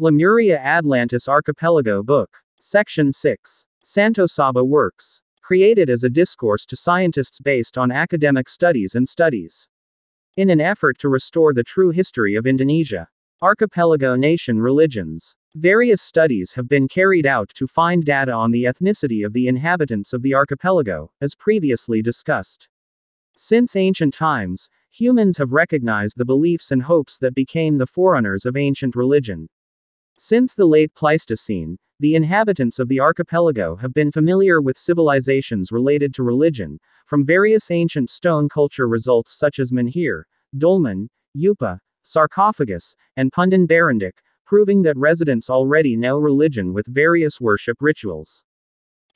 Lemuria Atlantis Archipelago Book. Section 6. Santo Saba Works. Created as a discourse to scientists based on academic studies and studies. In an effort to restore the true history of Indonesia. Archipelago nation religions. Various studies have been carried out to find data on the ethnicity of the inhabitants of the archipelago, as previously discussed. Since ancient times, humans have recognized the beliefs and hopes that became the forerunners of ancient religion. Since the late Pleistocene, the inhabitants of the archipelago have been familiar with civilizations related to religion, from various ancient stone culture results such as menhir, dolmen, yupa, sarcophagus, and pundan barandik, proving that residents already know religion with various worship rituals.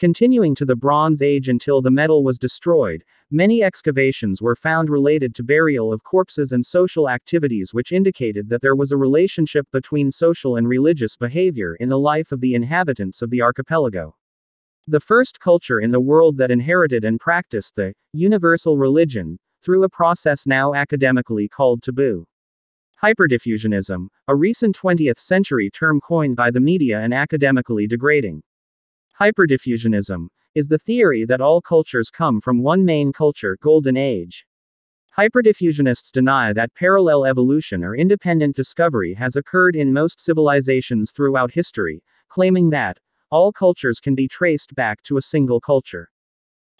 Continuing to the Bronze Age until the metal was destroyed, many excavations were found related to burial of corpses and social activities which indicated that there was a relationship between social and religious behavior in the life of the inhabitants of the archipelago. The first culture in the world that inherited and practiced the universal religion, through a process now academically called taboo. Hyperdiffusionism, a recent 20th century term coined by the media and academically degrading. Hyperdiffusionism is the theory that all cultures come from one main culture, Golden Age. Hyperdiffusionists deny that parallel evolution or independent discovery has occurred in most civilizations throughout history, claiming that all cultures can be traced back to a single culture.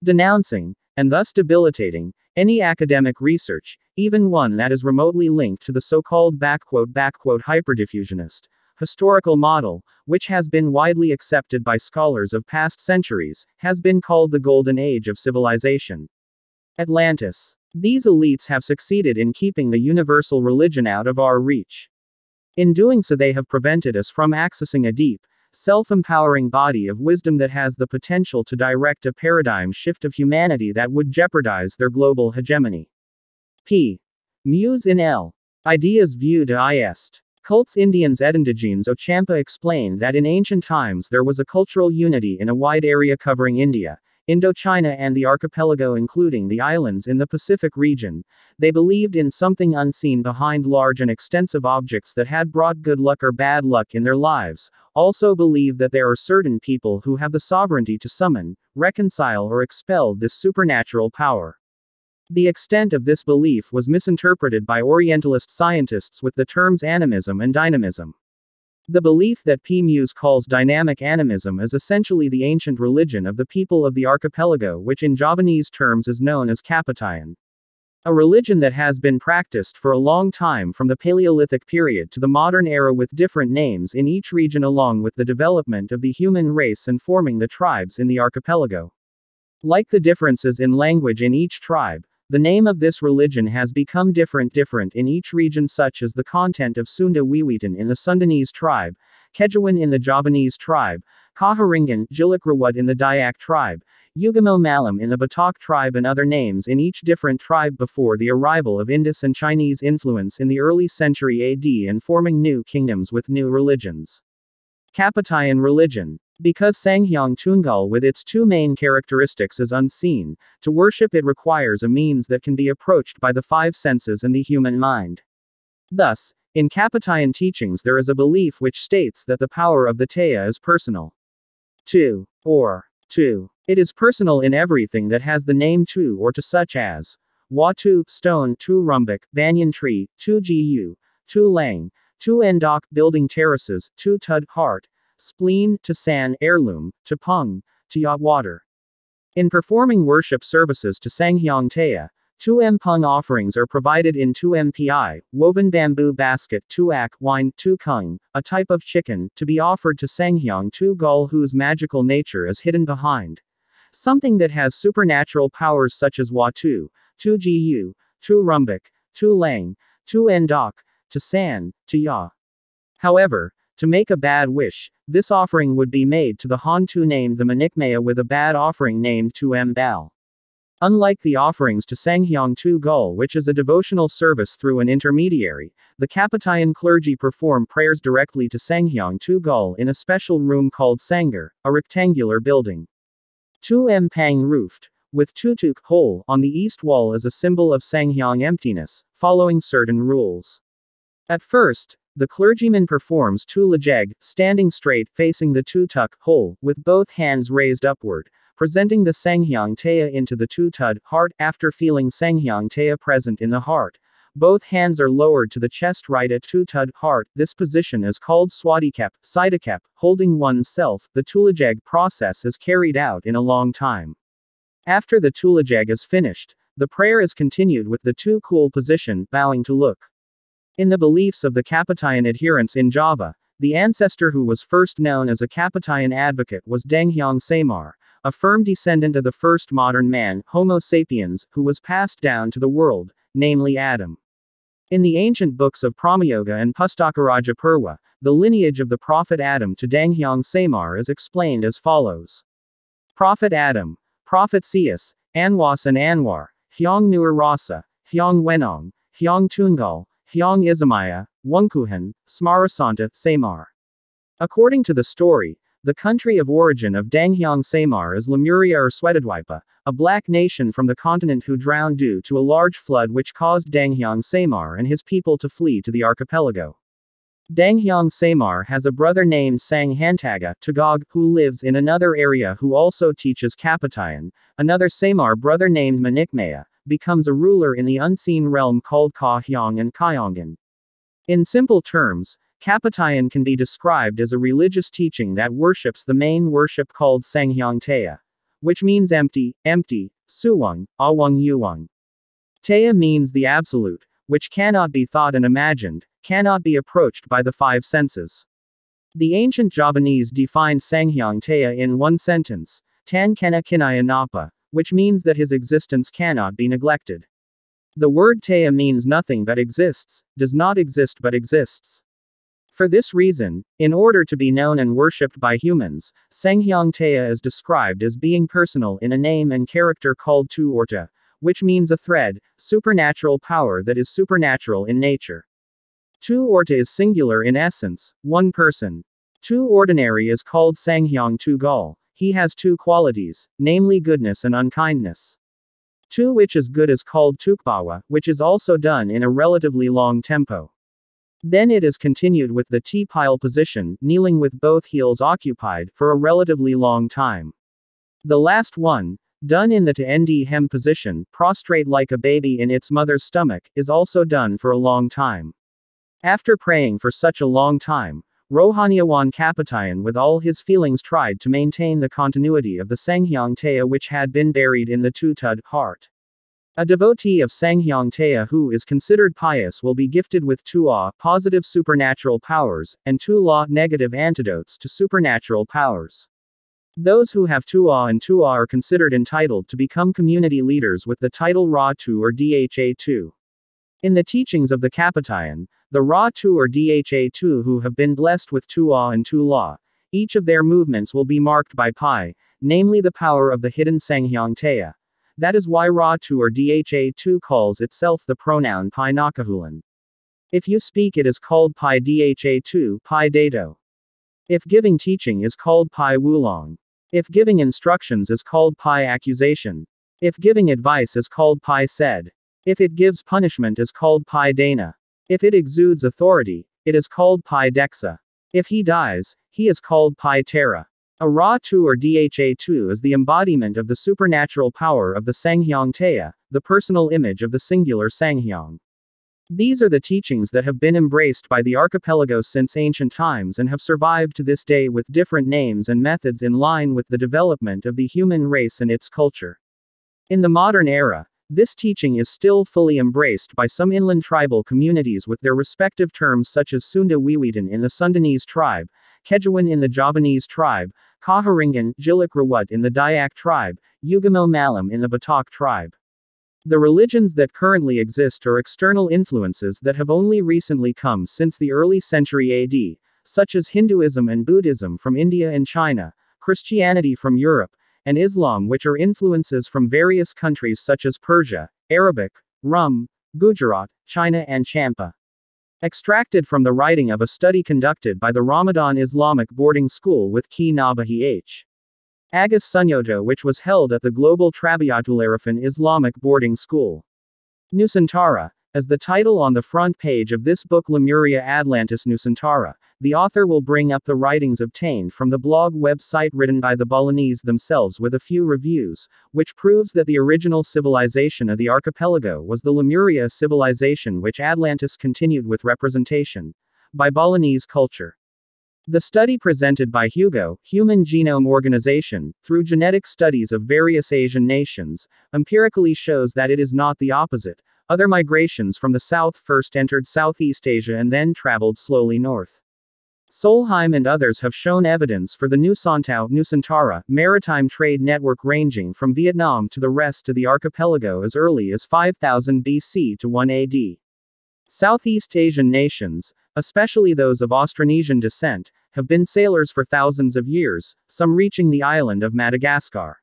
Denouncing, and thus debilitating, any academic research, even one that is remotely linked to the so-called hyperdiffusionist historical model, which has been widely accepted by scholars of past centuries, has been called the Golden Age of Civilization. Atlantis. These elites have succeeded in keeping the universal religion out of our reach. In doing so, they have prevented us from accessing a deep, self-empowering body of wisdom that has the potential to direct a paradigm shift of humanity that would jeopardize their global hegemony. P. Muse in L. Ideas viewed ist. Cults Indians Edindigenes Ochampa explain that in ancient times there was a cultural unity in a wide area covering India, Indochina and the archipelago including the islands in the Pacific region. They believed in something unseen behind large and extensive objects that had brought good luck or bad luck in their lives, also believe that there are certain people who have the sovereignty to summon, reconcile or expel this supernatural power. The extent of this belief was misinterpreted by Orientalist scientists with the terms animism and dynamism. The belief that P. Muse calls dynamic animism is essentially the ancient religion of the people of the archipelago, which in Javanese terms is known as Kapitayan. A religion that has been practiced for a long time from the Paleolithic period to the modern era with different names in each region along with the development of the human race and forming the tribes in the archipelago. Like the differences in language in each tribe, the name of this religion has become different in each region, such as the content of Sunda Wiwitan in the Sundanese tribe, Kejawan in the Javanese tribe, Kaharingan, Jilikrawut in the Dayak tribe, Ugamo Malam in the Batak tribe and other names in each different tribe before the arrival of Indus and Chinese influence in the early century AD and forming new kingdoms with new religions. Kapitayan religion. Because Sanghyang Tunggal with its two main characteristics is unseen, to worship it requires a means that can be approached by the five senses and the human mind. Thus, in Kapitayan teachings there is a belief which states that the power of the Taya is personal. 2. Or 2. It is personal in everything that has the name Tu or to, such as Watu, stone, Tu rumbak, banyan tree, Tu Gu, Tu lang, Tu endok, building terraces, Tu tud, heart, spleen, to san, heirloom, to pung, to ya, water. In performing worship services to Sanghyang Taya, 2 mpung offerings are provided in 2 mpi, woven bamboo basket, 2 ak, wine, 2 kung, a type of chicken, to be offered to Sanghyang 2 gul whose magical nature is hidden behind something that has supernatural powers such as Watu, 2 gu, 2 rumbak, 2 lang, 2 endok, to san, to ya. However, to make a bad wish, this offering would be made to the Hantu named the Manikmaya with a bad offering named Tu Mbal. Unlike the offerings to Sanghyang Tu Gul, which is a devotional service through an intermediary, the Kapitayan clergy perform prayers directly to Sanghyang Tu Gul in a special room called Sanggar, a rectangular building. Tu Mpang roofed, with tutuk hole on the east wall as a symbol of Sanghyang emptiness, following certain rules. At first, The clergyman performs tulajeg, standing straight facing the tu-tuk hole, with both hands raised upward, presenting the Sanghyang Taya into the tu-tud heart. After feeling Sanghyang Taya present in the heart, both hands are lowered to the chest right at tu-tud heart. This position is called swadikep, sidakep, holding one's self. The tulajeg process is carried out in a long time. After the tulajeg is finished, the prayer is continued with the tu-kul position, bowing to look. In the beliefs of the Kapatayan adherents in Java, the ancestor who was first known as a Kapatayan advocate was Denghyang Samar, a firm descendant of the first modern man, Homo sapiens, who was passed down to the world, namely Adam. In the ancient books of Brahmayoga and Pustakaraja Purva, the lineage of the prophet Adam to Denghyang Samar is explained as follows. Prophet Adam, Prophet Sias, Anwas and Anwar, Hyang Nuar Rasa, Hyang Wenong, Hyang Tungal, Hyang Izamaya, Wungkuhan, Smarasanta, Samar. According to the story, the country of origin of Denghyang Samar is Lemuria or Swetadwipa, a black nation from the continent who drowned due to a large flood which caused Denghyang Samar and his people to flee to the archipelago. Denghyang Samar has a brother named Sang Hantaga, Tagalog, who lives in another area who also teaches Kapatayan. Another Samar brother named Manikmaya becomes a ruler in the unseen realm called Ka Hyang and Kayongan. In simple terms, Kapatayan can be described as a religious teaching that worships the main worship called Sanghyang Taya, which means empty, suwang, awang yuwang. Taya means the absolute, which cannot be thought and imagined, cannot be approached by the five senses. The ancient Javanese defined Sanghyang Taya in one sentence, Tan Kena Kinaya Napa, which means that his existence cannot be neglected. The word Taya means nothing but exists, does not exist but exists. For this reason, in order to be known and worshipped by humans, Sanghyang Taya is described as being personal in a name and character called Tu Orta, which means a thread, supernatural power that is supernatural in nature. Tu Orta is singular in essence, one person. Tu Ordinary is called Sanghyang Tu Gal. He has two qualities, namely goodness and unkindness. Tu which is good is called Tukbawa, which is also done in a relatively long tempo. Then it is continued with the T-pile position, kneeling with both heels occupied, for a relatively long time. The last one, done in the T-Nd hem position, prostrate like a baby in its mother's stomach, is also done for a long time. After praying for such a long time, Rohaniawan Kapatayan with all his feelings tried to maintain the continuity of the Sanghyang Taya which had been buried in the Tu-tud heart. A devotee of Sanghyang Taya who is considered pious will be gifted with Tu-a, positive supernatural powers, and Tu-la, negative antidotes to supernatural powers. Those who have Tu-a and Tu-a are considered entitled to become community leaders with the title Ra-Tu or Dha-Tu. In the teachings of the Kapatayan, the Ra-Tu or Dha-Tu who have been blessed with Tu-a and Tu-la, each of their movements will be marked by Pi, namely the power of the hidden Sanghyang Taya. That is why Ra-Tu or Dha-Tu calls itself the pronoun Pi Nakahulan. If you speak it is called Pi Dha-Tu, Pi Dato. If giving teaching is called Pi Wulong. If giving instructions is called Pi Accusation. If giving advice is called Pi Said. If it gives punishment is called Pi Dana. If it exudes authority, it is called Pi Dexa. If he dies, he is called Pi Terra. A Ra-Tu or Dha-Tu is the embodiment of the supernatural power of the Sanghyang Taya, the personal image of the singular Sanghyang. These are the teachings that have been embraced by the archipelago since ancient times and have survived to this day with different names and methods in line with the development of the human race and its culture. In the modern era, this teaching is still fully embraced by some inland tribal communities with their respective terms such as Sunda Wiwitan in the Sundanese tribe, Kejawan in the Javanese tribe, Kaharingan, Jilik Rawat in the Dayak tribe, Ugamo Malam in the Batak tribe. The religions that currently exist are external influences that have only recently come since the early century AD, such as Hinduism and Buddhism from India and China, Christianity from Europe, and Islam, which are influences from various countries such as Persia, Arabic, Rum, Gujarat, China and Champa. Extracted from the writing of a study conducted by the Ramadan Islamic Boarding School with Ki Nabahi H. Agus Sunyoto, which was held at the Global Trabiatularafan Islamic Boarding School. Nusantara, As the title on the front page of this book, Lemuria Atlantis Nusantara, the author will bring up the writings obtained from the blog website written by the Balinese themselves with a few reviews, which proves that the original civilization of the archipelago was the Lemuria civilization, which Atlantis continued with representation by Balinese culture. The study presented by Hugo, Human Genome Organization, through genetic studies of various Asian nations, empirically shows that it is not the opposite. Other migrations from the south first entered Southeast Asia and then traveled slowly north. Solheim and others have shown evidence for the Nusantara maritime trade network ranging from Vietnam to the rest of the archipelago as early as 5000 BC to 1 AD. Southeast Asian nations, especially those of Austronesian descent, have been sailors for thousands of years, some reaching the island of Madagascar.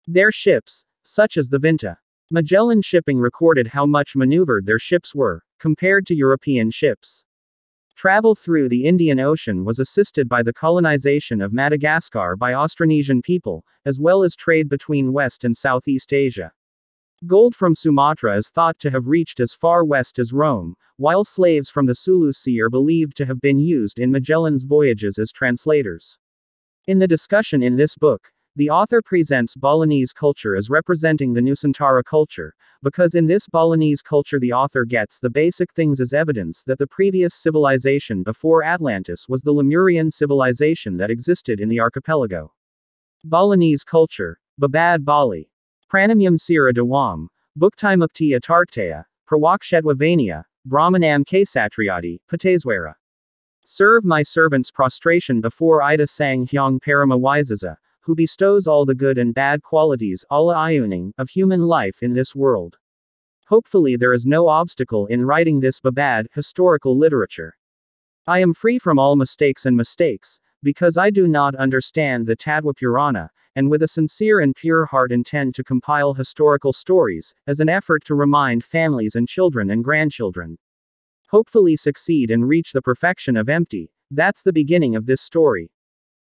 Their ships, such as the Vinta Magellan shipping, recorded how much maneuvered their ships were, compared to European ships. Travel through the Indian Ocean was assisted by the colonization of Madagascar by Austronesian people, as well as trade between West and Southeast Asia. Gold from Sumatra is thought to have reached as far west as Rome, while slaves from the Sulu Sea are believed to have been used in Magellan's voyages as translators. In the discussion in this book, the author presents Balinese culture as representing the Nusantara culture, because in this Balinese culture the author gets the basic things as evidence that the previous civilization before Atlantis was the Lemurian civilization that existed in the archipelago. Balinese culture, Babad Bali. Pranamyam Sira Dawam, Buktimukti Atartaya, Prawakshedwavania, Brahmanam Kasatriadi, Pateswara. Serve my servants prostration before Ida Sang Hyang Parama Wisaza, who bestows all the good and bad qualities Allah Iuning of human life in this world. Hopefully there is no obstacle in writing this Babad historical literature. I am free from all mistakes, because I do not understand the Tadwa Purana, and with a sincere and pure heart intend to compile historical stories, as an effort to remind families and children and grandchildren. Hopefully succeed and reach the perfection of empty. That's the beginning of this story.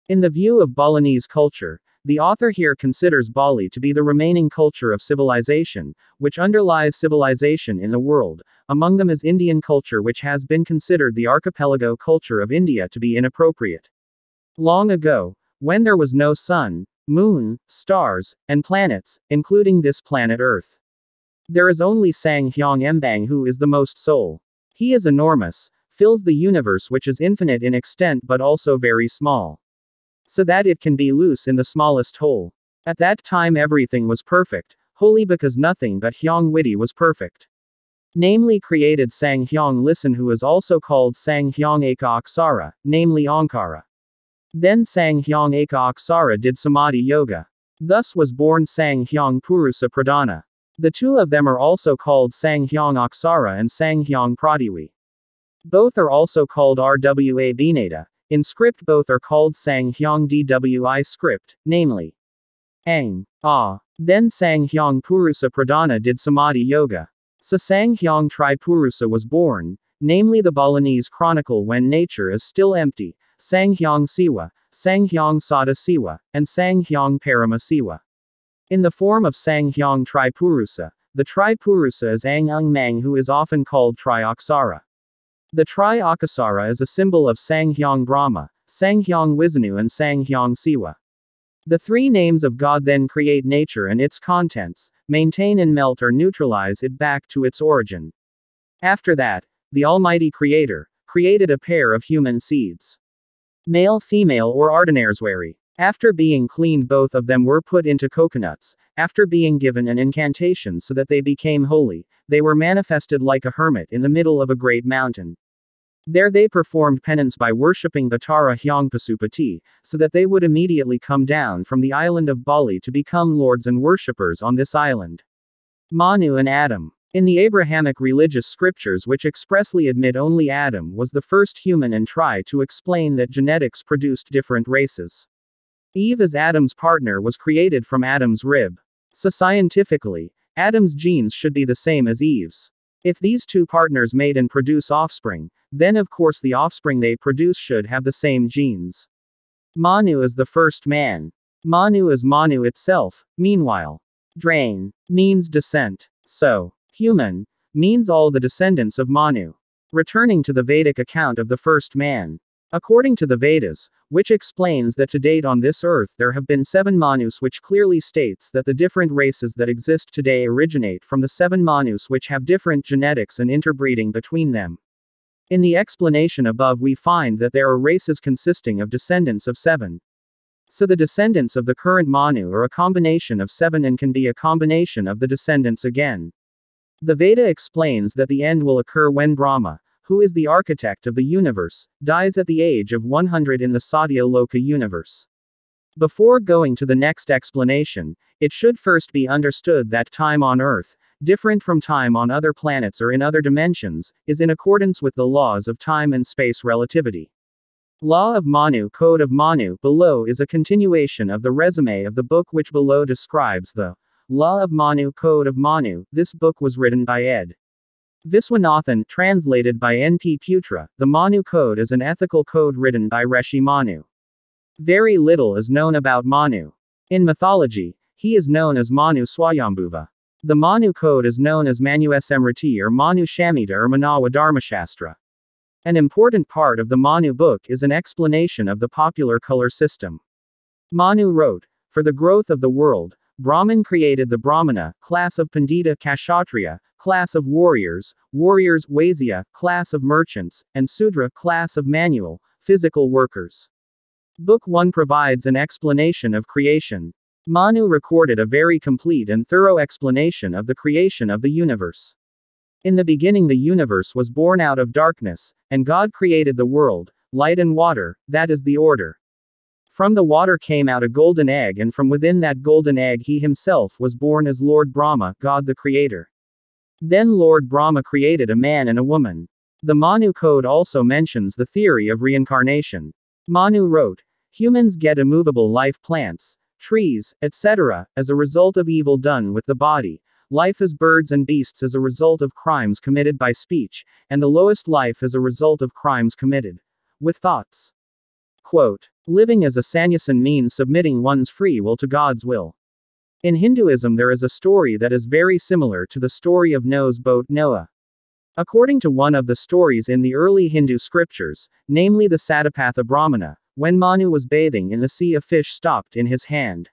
In the view of Balinese culture, the author here considers Bali to be the remaining culture of civilization, which underlies civilization in the world. Among them is Indian culture, which has been considered the archipelago culture of India to be inappropriate. Long ago, when there was no sun, moon, stars, and planets, including this planet Earth, there is only Sang Hyang Embang, who is the most soul. He is enormous, fills the universe, which is infinite in extent but also very small, so that it can be loose in the smallest hole. At that time everything was perfect, wholly because nothing but Hyang Widi was perfect. Namely created Sang Hyang Listen, who is also called Sang Hyang Eka Aksara, namely Ankara. Then Sang Hyang Eka Aksara did Samadhi Yoga. Thus was born Sang Hyang Purusa Pradhana. The two of them are also called Sang Hyang Aksara and Sang Hyang Pradiwi. Both are also called Rwa Bineta. In script both are called Sang Hyang Dwi script, namely Ang, Ah. Then Sang Hyang Purusa Pradhana did Samadhi Yoga. So Sang Hyang Tri Purusa was born, namely the Balinese chronicle when nature is still empty, Sang Hyang Siwa, Sang Hyang Sada Siwa, and Sang Hyang Parama Siwa. In the form of Sang Hyang Tri Purusa, the Tri Purusa is Ang Ung Mang, who is often called Tri Aksara. The Tri Akasara is a symbol of Sang Hyang Brahma, Sang Hyang Vishnu, and Sang Hyang Siwa. The three names of God then create nature and its contents, maintain and melt or neutralize it back to its origin. After that, the Almighty Creator created a pair of human seeds, male, female, or Ardanareswari. After being cleaned, both of them were put into coconuts. After being given an incantation so that they became holy, they were manifested like a hermit in the middle of a great mountain. There they performed penance by worshipping Batara Hyang Pasupati, so that they would immediately come down from the island of Bali to become lords and worshippers on this island. Manu and Adam. In the Abrahamic religious scriptures, which expressly admit only Adam was the first human and try to explain that genetics produced different races, Eve as Adam's partner was created from Adam's rib. So scientifically, Adam's genes should be the same as Eve's. If these two partners mate and produce offspring, then of course the offspring they produce should have the same genes. Manu is the first man. Manu is Manu itself. Meanwhile, drain means descent. So, human means all the descendants of Manu. Returning to the Vedic account of the first man. According to the Vedas, which explains that to date on this earth there have been 7 Manus, which clearly states that the different races that exist today originate from the 7 Manus, which have different genetics and interbreeding between them. In the explanation above we find that there are races consisting of descendants of 7. So the descendants of the current Manu are a combination of 7 and can be a combination of the descendants again. The Veda explains that the end will occur when Brahma, who is the architect of the universe, dies at the age of 100 in the Satya Loka universe. Before going to the next explanation, it should first be understood that time on Earth, different from time on other planets or in other dimensions, is in accordance with the laws of time and space relativity. Law of Manu, Code of Manu, below is a continuation of the resume of the book which below describes the Law of Manu, Code of Manu. This book was written by Ed. Viswanathan, translated by N.P. Putra. The Manu Code is an ethical code written by Rishi Manu. Very little is known about Manu. In mythology, he is known as Manu Swayambhuva. The Manu Code is known as Manu Smriti or Manu Shamhita or Manawa Dharmashastra. An important part of the Manu book is an explanation of the popular color system. Manu wrote, "For the growth of the world, Brahman created the Brahmana, class of Pandita Kshatriya, class of warriors, Vaisya, class of merchants, and Sudra, class of manual, physical workers." Book 1 provides an explanation of creation. Manu recorded a very complete and thorough explanation of the creation of the universe. In the beginning the universe was born out of darkness, and God created the world, light and water, that is the order. From the water came out a golden egg, and from within that golden egg he himself was born as Lord Brahma, God the Creator. Then Lord Brahma created a man and a woman. The Manu Code also mentions the theory of reincarnation. Manu wrote, "Humans get immovable life, plants, trees, etc., as a result of evil done with the body. Life as birds and beasts as a result of crimes committed by speech, and the lowest life as a result of crimes committed with thoughts." Quote, "Living as a sannyasin means submitting one's free will to God's will." In Hinduism there is a story that is very similar to the story of Noah's boat, Noah. According to one of the stories in the early Hindu scriptures, namely the Satapatha Brahmana, when Manu was bathing in the sea a fish stopped in his hand.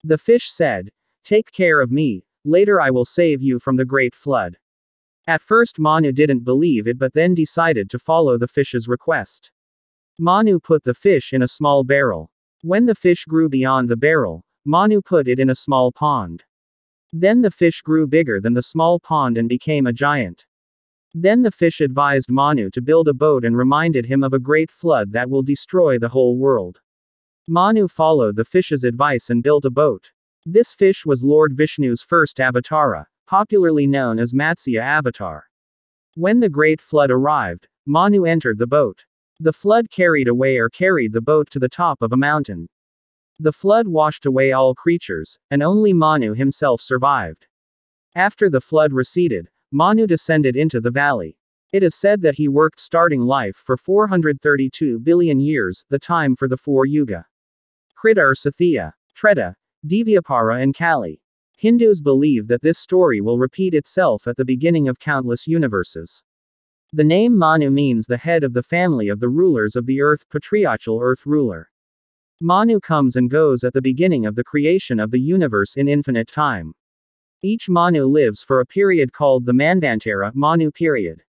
The fish said, "Take care of me, later I will save you from the great flood." At first Manu didn't believe it but then decided to follow the fish's request. Manu put the fish in a small barrel. When the fish grew beyond the barrel, Manu put it in a small pond. Then the fish grew bigger than the small pond and became a giant. Then the fish advised Manu to build a boat and reminded him of a great flood that will destroy the whole world. Manu followed the fish's advice and built a boat. This fish was Lord Vishnu's first avatara, popularly known as Matsya Avatar. When the great flood arrived, Manu entered the boat. The flood carried the boat to the top of a mountain. The flood washed away all creatures, and only Manu himself survived. After the flood receded, Manu descended into the valley. It is said that he worked starting life for 432 billion years, the time for the 4 yuga. Krita or Sathya, Treta, Divyapara and Kali. Hindus believe that this story will repeat itself at the beginning of countless universes. The name Manu means the head of the family of the rulers of the earth, patriarchal earth ruler. Manu comes and goes at the beginning of the creation of the universe in infinite time. Each Manu lives for a period called the Manvantara, Manu period.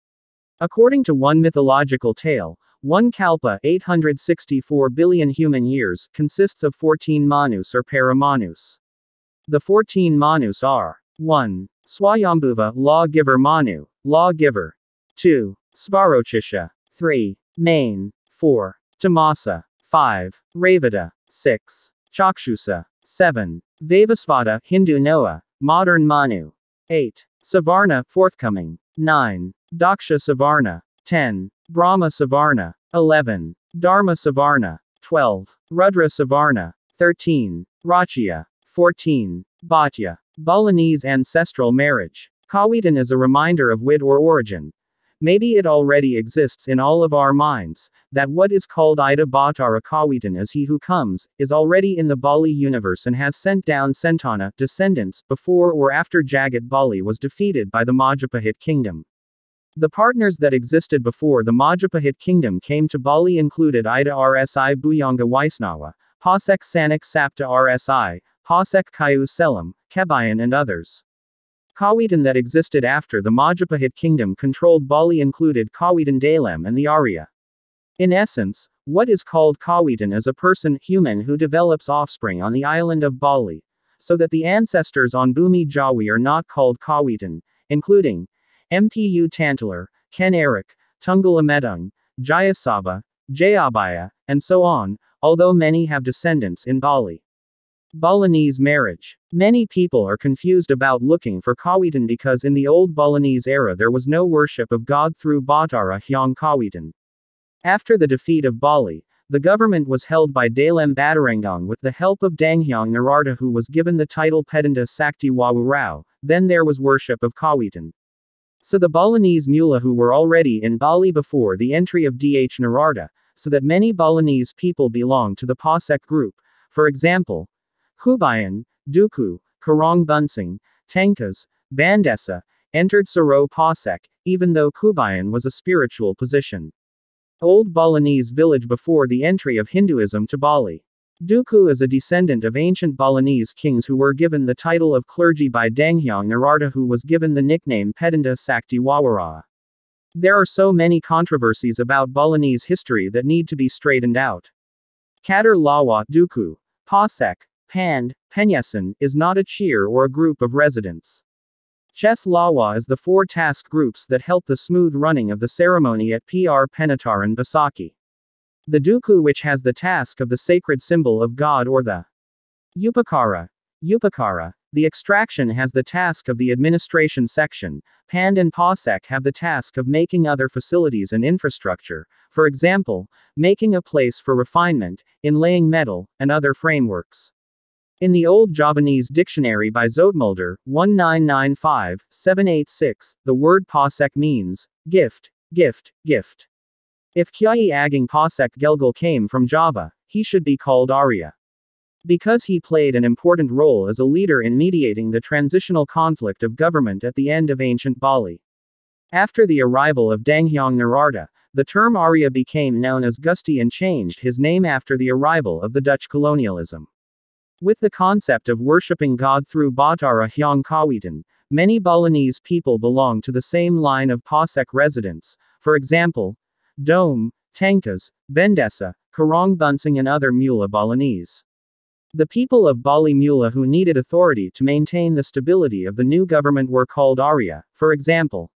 According to one mythological tale, one kalpa, 864 billion human years, consists of 14 Manus or Paramanus. The 14 Manus are 1. Swayambhuva, lawgiver Manu, lawgiver. 2. Svarochisha. 3. Main. 4. Tamasa. 5. Ravada. 6. Chakshusa. 7. Vavasvata, Hindu Noah, modern Manu. 8. Savarna, forthcoming. 9. Daksha Savarna. 10. Brahma Savarna. 11. Dharma Savarna. 12. Rudra Savarna. 13. Rachya. 14. Bhatya. Balinese ancestral marriage. Kawitan is a reminder of wit or origin. Maybe it already exists in all of our minds, that what is called Ida Batara Kawitan as he who comes, is already in the Bali universe and has sent down Sentana, descendants, before or after Jagat Bali was defeated by the Majapahit kingdom. The partners that existed before the Majapahit kingdom came to Bali included Ida Rsi Buyanga Waisnawa, Pasek Sanak Sapta Rsi, Pasek Kayu Selam, Kebayan and others. Kawitan that existed after the Majapahit kingdom controlled Bali included Kawitan Dalem and the Arya. In essence, what is called Kawitan is a person, human who develops offspring on the island of Bali, so that the ancestors on Bumi Jawi are not called Kawitan, including Mpu Tantalar, Ken Eric, Tunggal Amedung, Jayasaba, Jayabaya, and so on, although many have descendants in Bali. Balinese marriage. Many people are confused about looking for Kawitan because in the old Balinese era there was no worship of God through Batara Hyang Kawitan. After the defeat of Bali, the government was held by Dalem Batarangong with the help of Danghyang Nararta who was given the title Pedanta Sakti Wawurao, then there was worship of Kawitan. So the Balinese Mula who were already in Bali before the entry of Dh Nararta, so that many Balinese people belong to the Pasek group, for example, Kubayan, Duku, Karong Bunsing, Tenkas, Bandesa, entered Saro Pasek, even though Kubayan was a spiritual position. Old Balinese village before the entry of Hinduism to Bali. Duku is a descendant of ancient Balinese kings who were given the title of clergy by Danghyang Nararta who was given the nickname Pedanta Sakti Wawara. There are so many controversies about Balinese history that need to be straightened out. Kadar Lawa Duku, Pasek, Pand, Penyasan, is not a cheer or a group of residents. Ches Lawa is the 4 task groups that help the smooth running of the ceremony at Pr Penataran Basaki. The Duku which has the task of the sacred symbol of God or the Upakara. The extraction has the task of the administration section. Pand and Pasek have the task of making other facilities and infrastructure, for example, making a place for refinement, inlaying metal, and other frameworks. In the Old Javanese Dictionary by Zoetmulder, 1995-786, the word Pasek means gift, gift, gift. If Kyai Ageng Pasek Gelgul came from Java, he should be called Arya. Because he played an important role as a leader in mediating the transitional conflict of government at the end of ancient Bali. After the arrival of Danghyang Nararta, the term Arya became known as Gusti and changed his name after the arrival of the Dutch colonialism. With the concept of worshipping God through Batara Hyang Kawitan, many Balinese people belong to the same line of Pasek residents, for example, Dome, Tankas, Bendesa, Karong Bunsing and other Mula Balinese. The people of Bali Mula who needed authority to maintain the stability of the new government were called Arya, for example.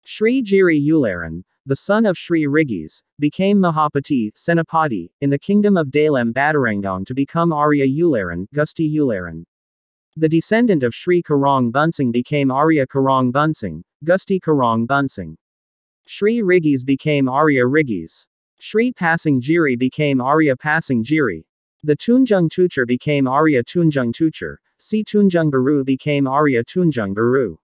Sri Giri Ularan, the son of Sri Rigis, became Mahapati, Senapati, in the kingdom of Dalem Batarangong to become Arya Ularan, Gusti Ularan. The descendant of Sri Karong Bunsing became Arya Karong Bunsing, Gusti Karong Bunsing. Sri Rigis became Arya Rigis. Sri Pasing Giri became Arya Pasing Giri. The Tunjung Tuchar became Arya Tunjung Tuchar. Si Tunjung Baru became Arya Tunjung Baru.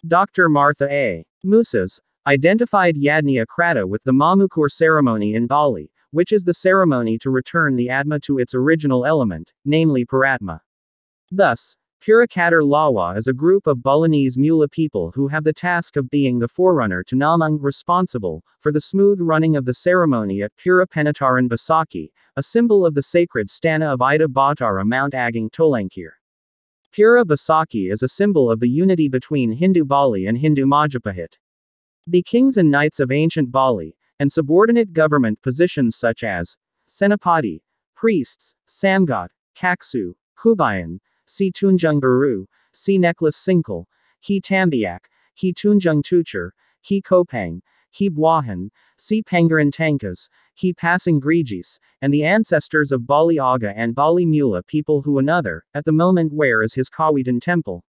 Dr. Martha A. Musas identified Yadnya Krata with the Mamukur ceremony in Bali, which is the ceremony to return the Atma to its original element, namely Paratma. Thus, Purakatar Lawa is a group of Balinese Mula people who have the task of being the forerunner to Namang, responsible for the smooth running of the ceremony at Pura Penataran Basaki, a symbol of the sacred stana of Ida Batara Mount Agung Tolangkir. Pura Basaki is a symbol of the unity between Hindu Bali and Hindu Majapahit. The kings and knights of ancient Bali, and subordinate government positions such as Senapati, priests, Samgat, Kaksu, Kubayan, Si Tunjung Baru, Si Necklace Sinkal, He Tambiak, He Tunjung Tuchar, He Kopang, He Buahan, Si Pangaran Tankas, He Pasing Grigis, and the ancestors of Bali Aga and Bali Mula people who another, at the moment where is his Kawitan temple?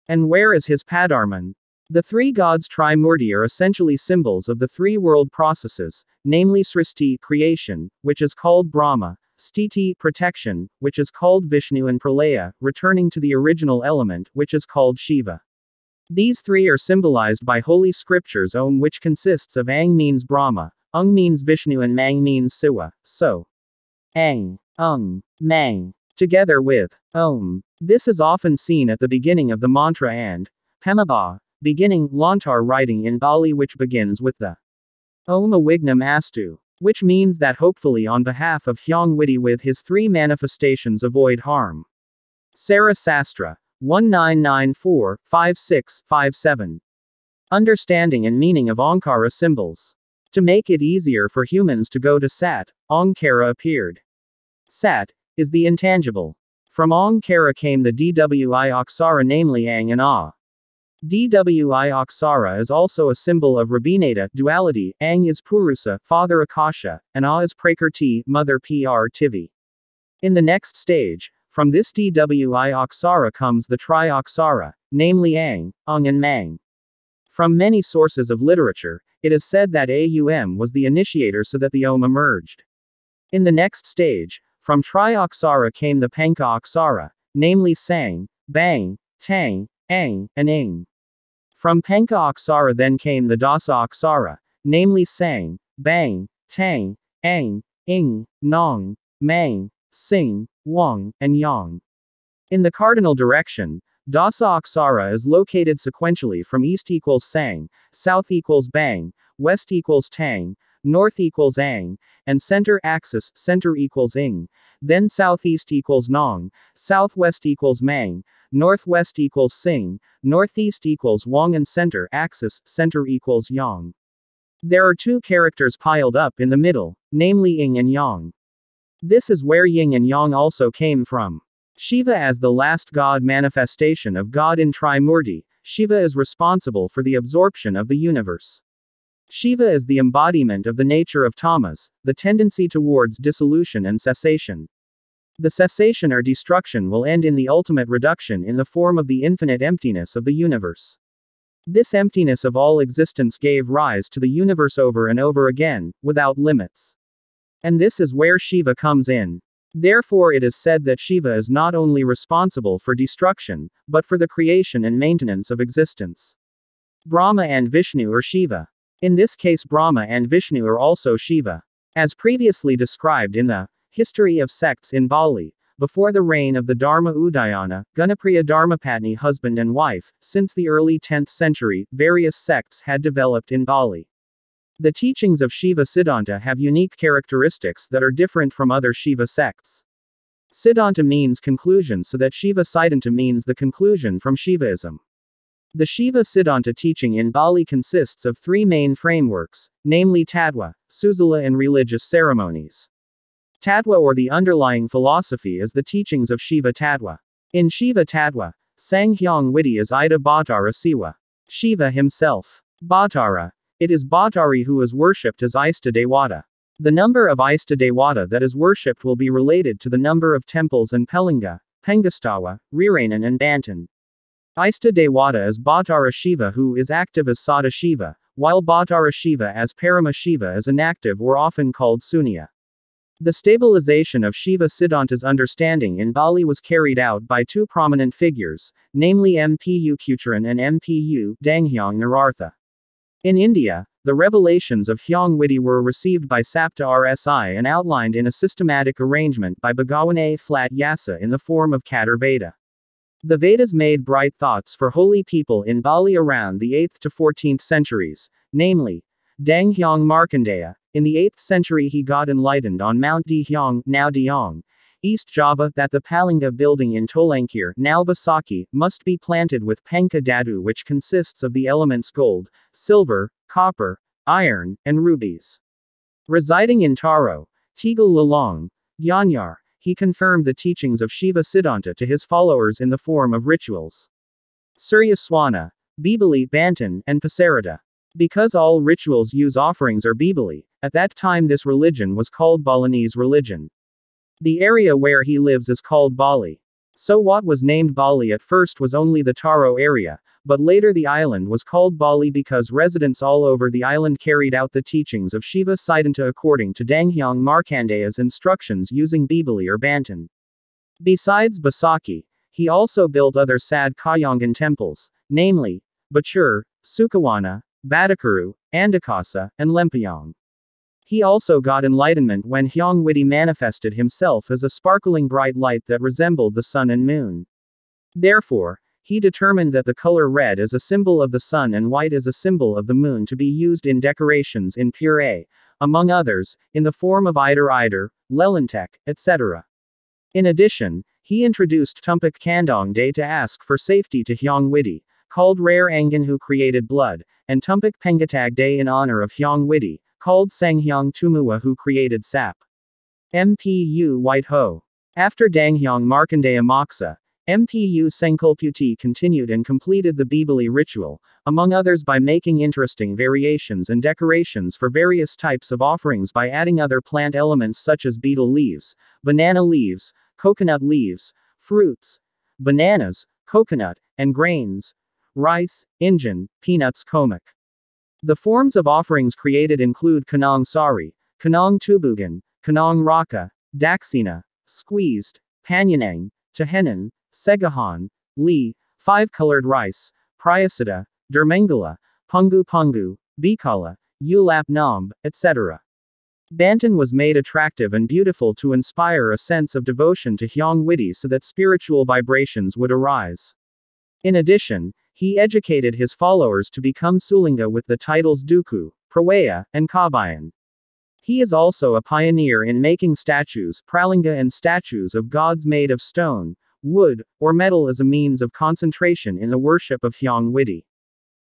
And where is his Padarman? The 3 gods Trimurdi are essentially symbols of the 3 world processes, namely Srishti, creation, which is called Brahma, Stiti, protection, which is called Vishnu and Pralaya, returning to the original element, which is called Shiva. These three are symbolized by holy scriptures. Om, which consists of Ang means Brahma, Ung means Vishnu, and Mang means Siva. So, Ang, Ung, Mang, together with Om. This is often seen at the beginning of the mantra and Pemaba, beginning Lontar writing in Bali, which begins with the Om Awignam Astu, which means that hopefully on behalf of Hyang Widi with his three manifestations avoid harm. Sara Sastra, 1994-56-57. Understanding and meaning of Ankara symbols. To make it easier for humans to go to Sat, Ankara appeared. Sat is the intangible. From Ankara came the Dwi Aksara, namely Ang and A. Dwi Aksara is also a symbol of Rabinata, duality. Ang is Purusa, father Akasha, and A is Prakrti, mother Prtivi. In the next stage, from this Dwi Aksara comes the Tri-Aksara, namely Ang, Ung and Mang. From many sources of literature, it is said that Aum was the initiator so that the Om emerged. In the next stage, from Tri-Aksara came the Panka Aksara, namely Sang, Bang, Tang, Ang, and Ing. From Panka Aksara then came the Dasa Aksara, namely Sang, Bang, Tang, Ang, Ing, Nong, Mang, Sing, Wang, and Yang. In the cardinal direction, Dasa Aksara is located sequentially from east equals Sang, south equals Bang, west equals Tang, north equals Ang, and center axis, center equals Ing, then southeast equals Nong, southwest equals Mang, northwest equals Sing, northeast equals Wang, and center axis, center equals Yang. There are two characters piled up in the middle, namely Ing and Yang. This is where Yin and Yang also came from. Shiva as the last god manifestation of God in Trimurdi, Shiva is responsible for the absorption of the universe. Shiva is the embodiment of the nature of tamas, the tendency towards dissolution and cessation. The cessation or destruction will end in the ultimate reduction in the form of the infinite emptiness of the universe. This emptiness of all existence gave rise to the universe over and over again, without limits. And this is where Shiva comes in. Therefore it is said that Shiva is not only responsible for destruction, but for the creation and maintenance of existence. Brahma and Vishnu are Shiva. In this case Brahma and Vishnu are also Shiva. As previously described in the History of Sects in Bali, before the reign of the Dharma Udayana, Gunapriya Dharmapatni husband and wife, since the early 10th century, various sects had developed in Bali. The teachings of Shiva Siddhanta have unique characteristics that are different from other Shiva sects. Siddhanta means conclusion, so that Shiva Siddhanta means the conclusion from Shivaism. The Shiva Siddhanta teaching in Bali consists of three main frameworks, namely Tattva, Susila, and religious ceremonies. Tattva, or the underlying philosophy, is the teachings of Shiva Tattva. In Shiva Tattva, Sang Hyang Widi is Ida Bhattara Siwa. Shiva himself. Bhattara. It is Bhattari who is worshipped as Ista Dewata. The number of Ista Dewata that is worshipped will be related to the number of temples and Pelinga, Pengastawa, Riranan, and Bantan. Ista Dewata is Bhattara Shiva, who is active as Sada Shiva, while Bhattara Shiva as Parama Shiva is inactive or often called Sunya. The stabilization of Shiva Siddhanta's understanding in Bali was carried out by two prominent figures, namely Mpu Kucharan and Mpu Danghyang Narartha. In India, the revelations of Hyang Widi were received by Sapta Rsi and outlined in a systematic arrangement by Bhagawan Vyasa in the form of Katar Veda. The Vedas made bright thoughts for holy people in Bali around the 8th to 14th centuries, namely, Danghyang Markandeya. In the 8th century he got enlightened on Mount Dihyang, now Diong, East Java, that the Palinga building in Tolangkir, now Basaki, must be planted with Penka Dadu, which consists of the elements gold, silver, copper, iron, and rubies. Residing in Taro, Tegal Lalong, Gyanyar, he confirmed the teachings of Shiva Siddhanta to his followers in the form of rituals. Surya Swana, Bibali, Bantan, and Pasarada. Because all rituals use offerings or Bibali, at that time this religion was called Balinese religion. The area where he lives is called Bali. So what was named Bali at first was only the Taro area, but later the island was called Bali because residents all over the island carried out the teachings of Shiva Siddhanta according to Danghyang Markandeya's instructions using Bibali or Bantan. Besides Basaki, he also built other Sad Kayangan temples, namely, Bachur, Sukawana, Badakuru, Andakasa, and Lempayong. He also got enlightenment when Hyang Widi manifested himself as a sparkling bright light that resembled the sun and moon. Therefore, he determined that the color red is a symbol of the sun and white is a symbol of the moon to be used in decorations in Pure, among others, in the form of Eider, Lelentek, etc. In addition, he introduced Tumpak Kandong Day to ask for safety to Hyang Widi, called Rare Angan who created blood, and Tumpak Pengatag Day in honor of Hyang Widi, called Sanghyang Tumua who created sap. Mpu White Ho. After Danghyang Markandeya Moksa, Mpu Sengkulputi continued and completed the Bibali ritual, among others by making interesting variations and decorations for various types of offerings by adding other plant elements such as betel leaves, banana leaves, coconut leaves, fruits, bananas, coconut, and grains, rice, injin, peanuts komak. The forms of offerings created include kanong sari, kanong tubugan, kanong raka, daksina, squeezed, panyanang, tahenan, segahan, li, five-colored rice, prayasada, dermangala, pungu pungu, bikala, ulap namb, etc. Bantan was made attractive and beautiful to inspire a sense of devotion to Hyang Widi so that spiritual vibrations would arise. In addition, he educated his followers to become Sulinga with the titles Duku, Prawaya, and Kabayan. He is also a pioneer in making statues, pralinga, and statues of gods made of stone, wood, or metal as a means of concentration in the worship of Hyang Widi.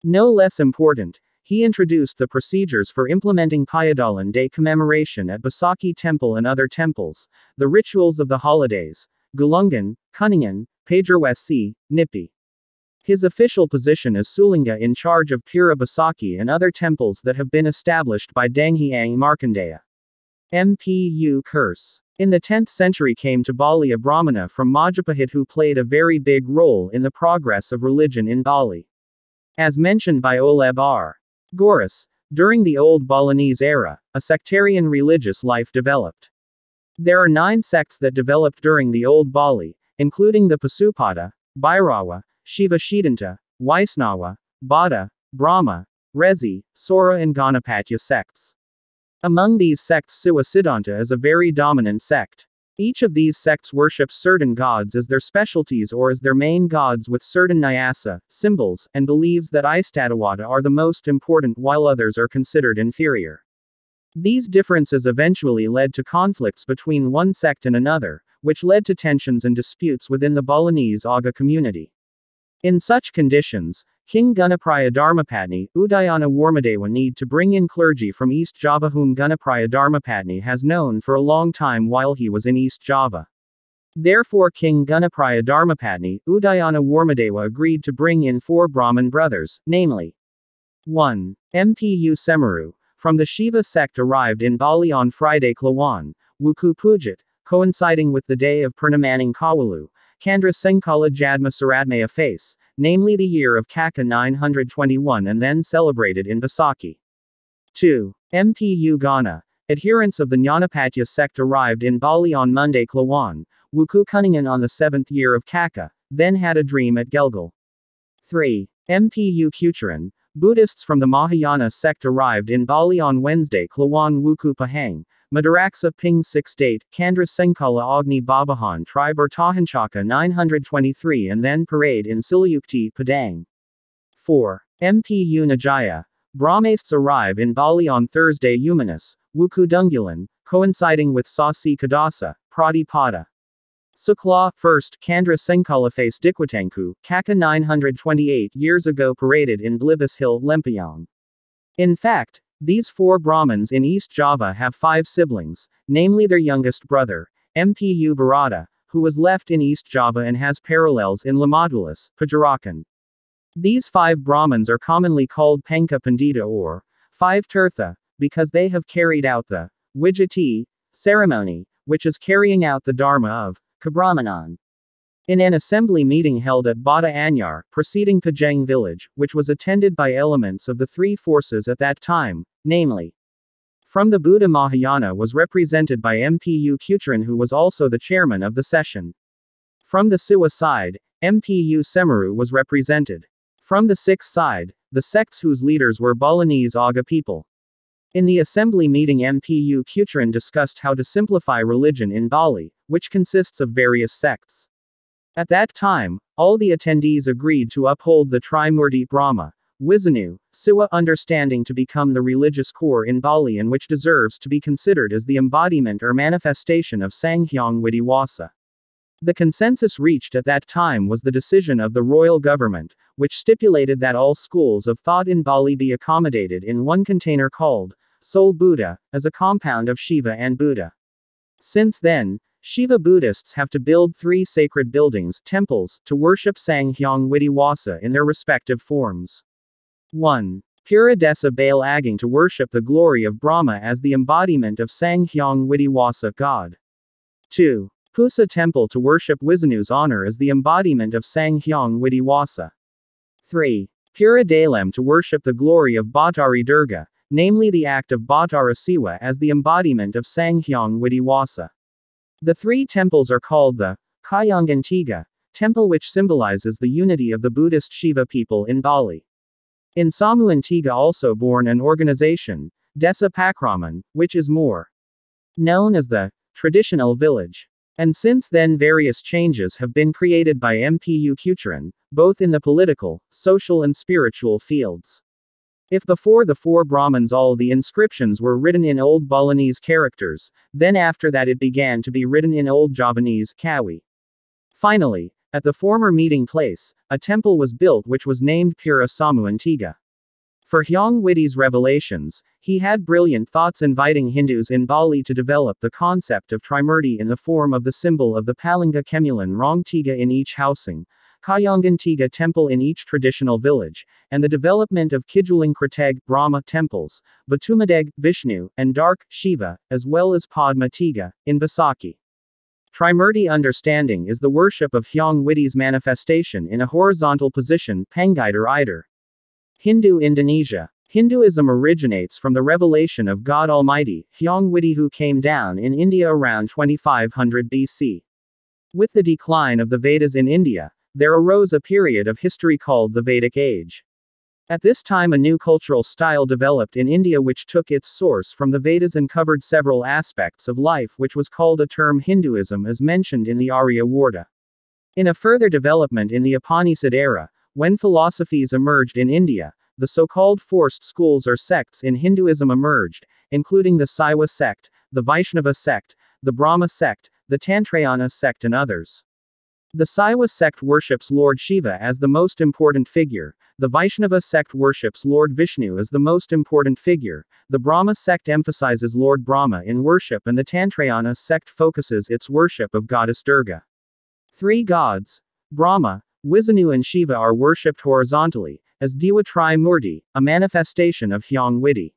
No less important, he introduced the procedures for implementing Payadalan Day commemoration at Basaki Temple and other temples, the rituals of the holidays, Gulungan, Kuningan, Pagerwesi, Nipi. His official position is Sulinga in charge of Pura Basaki and other temples that have been established by Danghyang Markandeya. Mpu Curse. In the 10th century came to Bali a Brahmana from Majapahit who played a very big role in the progress of religion in Bali. As mentioned by Oleb R. Goris, during the Old Balinese era, a sectarian religious life developed. There are 9 sects that developed during the Old Bali, including the Pasupada, Bhairawa, Shiva Shidanta, Vaisnava, Bada, Brahma, Rezi, Sora and Ganapatya sects. Among these sects Siva Siddhanta is a very dominant sect. Each of these sects worships certain gods as their specialties or as their main gods with certain nyasa, symbols, and believes that Istatawada are the most important while others are considered inferior. These differences eventually led to conflicts between one sect and another, which led to tensions and disputes within the Balinese Aga community. In such conditions, King Gunapraya Dharmapatni, Udayana Warmadewa need to bring in clergy from East Java whom Gunapraya Dharmapatni has known for a long time while he was in East Java. Therefore King Gunapraya Dharmapatni, Udayana Warmadewa agreed to bring in 4 Brahmin brothers, namely 1. Mpu Semaru, from the Shiva sect arrived in Bali on Friday Klawan, Wuku Pujat, coinciding with the day of Purnamanang Kawalu, Kandra Sengkala Jadma Saradmaya face, namely the year of Kaka 921 and then celebrated in Basaki. 2. Mpu Ghana, adherents of the Jnanapatya sect arrived in Bali on Monday Klawan, Wuku Kuningan on the 7th year of Kaka, then had a dream at Gelgal. 3. Mpu Kucharan, Buddhists from the Mahayana sect arrived in Bali on Wednesday Klawan Wuku Pahang, Madaraksa Ping 6 date, Kandra Sengkala Agni Babahan Tri Bertahanchaka 923 and then parade in Silayukti Padang. 4. Mpu Najaya, Brahmaists arrive in Bali on Thursday Umanis, Wuku Dungulan, coinciding with Sasi Kadasa, Pradipada. Sukla, 1st, Kandra Sengkala face Dikwatanku, Kaka 928 years ago paraded in Blibis Hill, Lempayong. In fact, these 4 Brahmins in East Java have 5 siblings, namely their youngest brother, Mpu Barada, who was left in East Java and has parallels in Lamadulas, Pajarakan. These 5 Brahmins are commonly called Panka Pandita or 5 Tirtha, because they have carried out the Wijati ceremony, which is carrying out the Dharma of Kabrahmanan. In an assembly meeting held at Bada Anyar, preceding Pajang village, which was attended by elements of the 3 forces at that time, namely, from the Buddha Mahayana was represented by Mpu Kucharan who was also the chairman of the session. From the Siwa side, Mpu Semaru was represented. From the Sikhs side, the sects whose leaders were Balinese Aga people. In the assembly meeting Mpu Kucharan discussed how to simplify religion in Bali, which consists of various sects. At that time, all the attendees agreed to uphold the Trimurdi Brahma, Vishnu, Siva understanding to become the religious core in Bali and which deserves to be considered as the embodiment or manifestation of Sanghyang Widiwasa. The consensus reached at that time was the decision of the royal government, which stipulated that all schools of thought in Bali be accommodated in one container called Soul Buddha, as a compound of Shiva and Buddha. Since then, Shiva Buddhists have to build 3 sacred buildings, temples, to worship Sanghyang Widiwasa in their respective forms. 1. Pura Desa Bale Aging to worship the glory of Brahma as the embodiment of Sanghyang Widiwasa God. 2. Pusa Temple to worship Vishnu's honor as the embodiment of Sanghyang Widiwasa. 3. Pura Dalem to worship the glory of Bhattari Durga, namely the act of Bhattara Siva as the embodiment of Sanghyang Widiwasa. The 3 temples are called the Kayangantiga temple, which symbolizes the unity of the Buddhist Shiva people in Bali. In Samuantiga also born an organization, Desa Pakraman, which is more known as the traditional village. And since then various changes have been created by Mpu Kucharan, both in the political, social and spiritual fields. If before the 4 Brahmins all the inscriptions were written in Old Balinese characters, then after that it began to be written in Old Javanese Kawi. Finally, at the former meeting place, a temple was built which was named Pura Samuantiga. For Hyang Widi's revelations, he had brilliant thoughts inviting Hindus in Bali to develop the concept of Trimurdi in the form of the symbol of the Palanga Kemulan Rong Tiga in each housing, Kayangan Tiga temple in each traditional village, and the development of Kijuling Krateg Brahma temples, Batumadeg Vishnu, and Dark Shiva, as well as Padma Tiga, in Basaki. Trimurti understanding is the worship of Hyang Widi's manifestation in a horizontal position, Pangider Ider. Hindu Indonesia. Hinduism originates from the revelation of God Almighty, Hyang Widi, who came down in India around 2500 BC. With the decline of the Vedas in India, there arose a period of history called the Vedic Age. At this time a new cultural style developed in India which took its source from the Vedas and covered several aspects of life, which was called a term Hinduism as mentioned in the Arya Varta. In a further development in the Upanishad era, when philosophies emerged in India, the so-called forced schools or sects in Hinduism emerged, including the Saiva sect, the Vaishnava sect, the Brahma sect, the Tantrayana sect and others. The Saiva sect worships Lord Shiva as the most important figure, the Vaishnava sect worships Lord Vishnu as the most important figure, the Brahma sect emphasizes Lord Brahma in worship, and the Tantrayana sect focuses its worship of goddess Durga. 3 gods, Brahma, Vishnu and Shiva, are worshipped horizontally, as Dewa Trimurti, a manifestation of Hyang Widi.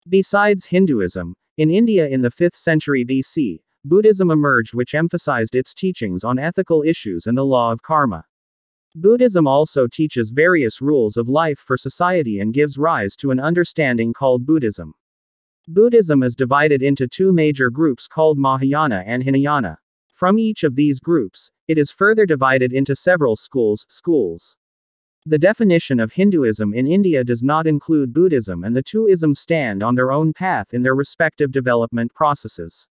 Besides Hinduism, in India in the 5th century BC, Buddhism emerged, which emphasized its teachings on ethical issues and the law of karma. Buddhism also teaches various rules of life for society and gives rise to an understanding called Buddhism. Buddhism is divided into 2 major groups called Mahayana and Hinayana. From each of these groups, it is further divided into several schools. The definition of Hinduism in India does not include Buddhism, and the 2 isms stand on their own path in their respective development processes.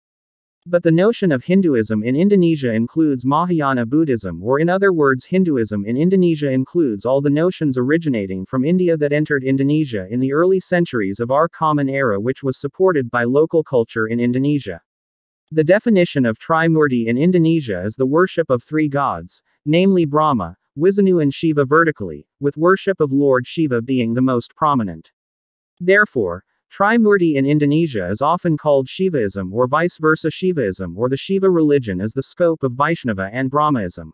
But the notion of Hinduism in Indonesia includes Mahayana Buddhism, or in other words Hinduism in Indonesia includes all the notions originating from India that entered Indonesia in the early centuries of our common era, which was supported by local culture in Indonesia. The definition of Trimurti in Indonesia is the worship of 3 gods, namely Brahma, Vishnu and Shiva vertically, with worship of Lord Shiva being the most prominent. Therefore, Trimurti in Indonesia is often called Shivaism or vice versa Shivaism, or the Shiva religion as the scope of Vaishnava and Brahmaism.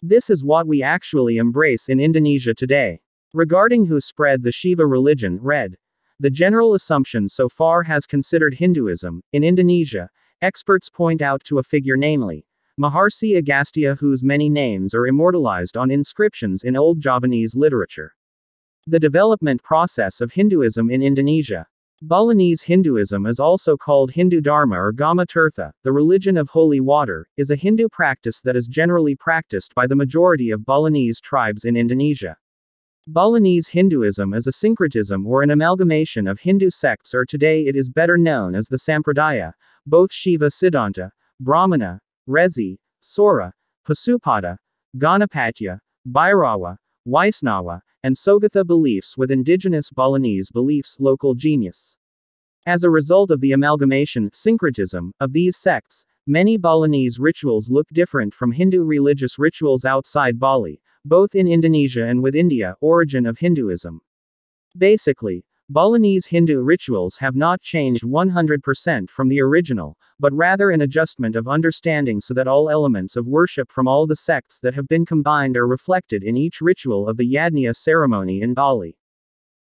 This is what we actually embrace in Indonesia today. Regarding who spread the Shiva religion, read. The general assumption so far has considered Hinduism. In Indonesia, experts point out to a figure, namely Maharsi Agastya, whose many names are immortalized on inscriptions in Old Javanese literature. The development process of Hinduism in Indonesia. Balinese Hinduism is also called Hindu Dharma or Gama Tirtha, the religion of holy water, is a Hindu practice that is generally practiced by the majority of Balinese tribes in Indonesia. Balinese Hinduism is a syncretism or an amalgamation of Hindu sects, or today it is better known as the Sampradaya, both Shiva Siddhanta, Brahmana, Rezi, Sora, Pasupada, Ganapatya, Bhairava, Vaisnava, and Sogatha beliefs with indigenous Balinese beliefs, local genius. As a result of the amalgamation, syncretism, of these sects, many Balinese rituals look different from Hindu religious rituals outside Bali, both in Indonesia and with India, origin of Hinduism. Basically, Balinese Hindu rituals have not changed 100% from the original, but rather an adjustment of understanding so that all elements of worship from all the sects that have been combined are reflected in each ritual of the Yajna ceremony in Bali.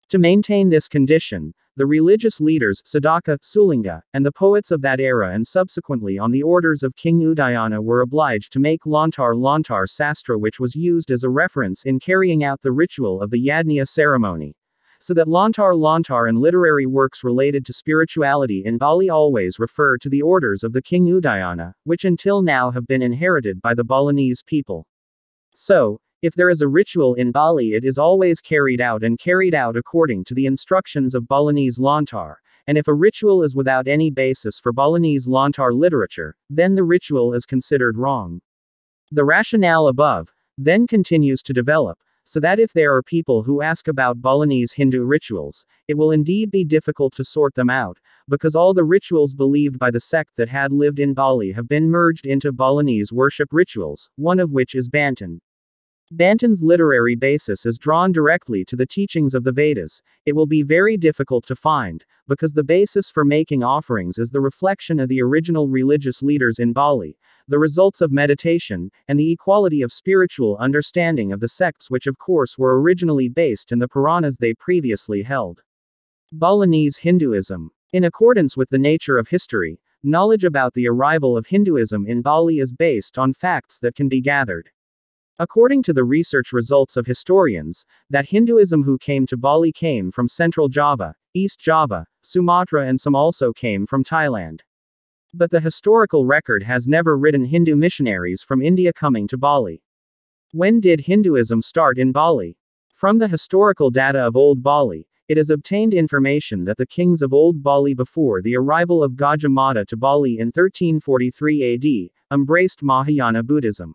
To maintain this condition, the religious leaders, Sadaka, Sulinga, and the poets of that era and subsequently on the orders of King Udayana were obliged to make Lontar Sastra, which was used as a reference in carrying out the ritual of the Yajna ceremony. So that Lontar and literary works related to spirituality in Bali always refer to the orders of the King Udayana, which until now have been inherited by the Balinese people. So, if there is a ritual in Bali, it is always carried out according to the instructions of Balinese Lontar, and if a ritual is without any basis for Balinese Lontar literature, then the ritual is considered wrong. The rationale above then continues to develop, so that if there are people who ask about Balinese Hindu rituals, it will indeed be difficult to sort them out, because all the rituals believed by the sect that had lived in Bali have been merged into Balinese worship rituals, one of which is Banten. Banten's literary basis is drawn directly to the teachings of the Vedas. It will be very difficult to find, because the basis for making offerings is the reflection of the original religious leaders in Bali, the results of meditation, and the equality of spiritual understanding of the sects, which of course were originally based in the Puranas they previously held. Balinese Hinduism. In accordance with the nature of history, knowledge about the arrival of Hinduism in Bali is based on facts that can be gathered. According to the research results of historians, that Hinduism who came to Bali came from Central Java, East Java, Sumatra, and some also came from Thailand. But the historical record has never written Hindu missionaries from India coming to Bali. When did Hinduism start in Bali? From the historical data of Old Bali, it is obtained information that the kings of Old Bali before the arrival of Gajah Mada to Bali in 1343 AD, embraced Mahayana Buddhism.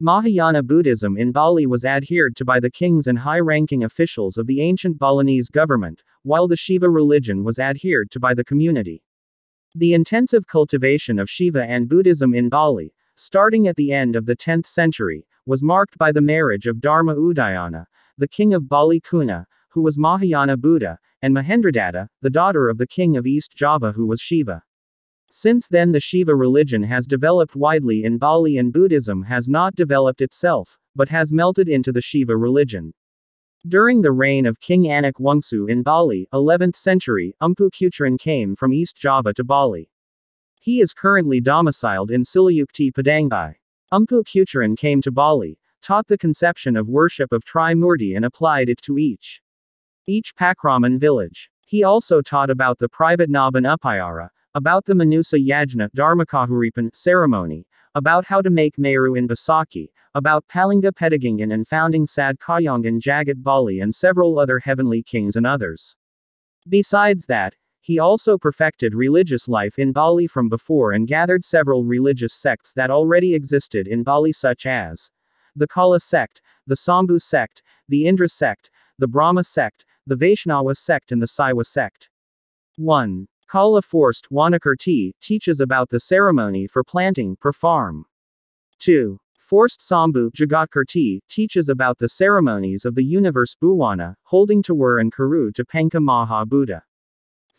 Mahayana Buddhism in Bali was adhered to by the kings and high-ranking officials of the ancient Balinese government, while the Shiva religion was adhered to by the community. The intensive cultivation of Shiva and Buddhism in Bali, starting at the end of the 10th century, was marked by the marriage of Dharma Udayana, the king of Bali Kuna, who was Mahayana Buddha, and Mahendradatta, the daughter of the king of East Java who was Shiva. Since then the Shiva religion has developed widely in Bali and Buddhism has not developed itself, but has melted into the Shiva religion. During the reign of King Anak Wangsu in Bali, 11th century, Umpu Kucharan came from East Java to Bali. He is currently domiciled in Silayukti Padangbai. Umpu Kucharan came to Bali, taught the conception of worship of Trimurdi and applied it to each Pakraman village. He also taught about the private Naban Upayara, about the Manusa Yajna Dharmakahuripan ceremony, about how to make Meru in Basaki, about Palinga Pedigangan and founding Sad Kayangan Jagat Bali and several other heavenly kings and others. Besides that, he also perfected religious life in Bali from before and gathered several religious sects that already existed in Bali, such as the Kala sect, the Sambhu sect, the Indra sect, the Brahma sect, the Vaishnava sect and the Saiva sect. 1. Kala Forced Wanakirti teaches about the ceremony for planting per farm. 2. Forced Sambhu Jagatkirti teaches about the ceremonies of the universe Bhuwana, holding Tawar and Kuru to Panka Maha Buddha.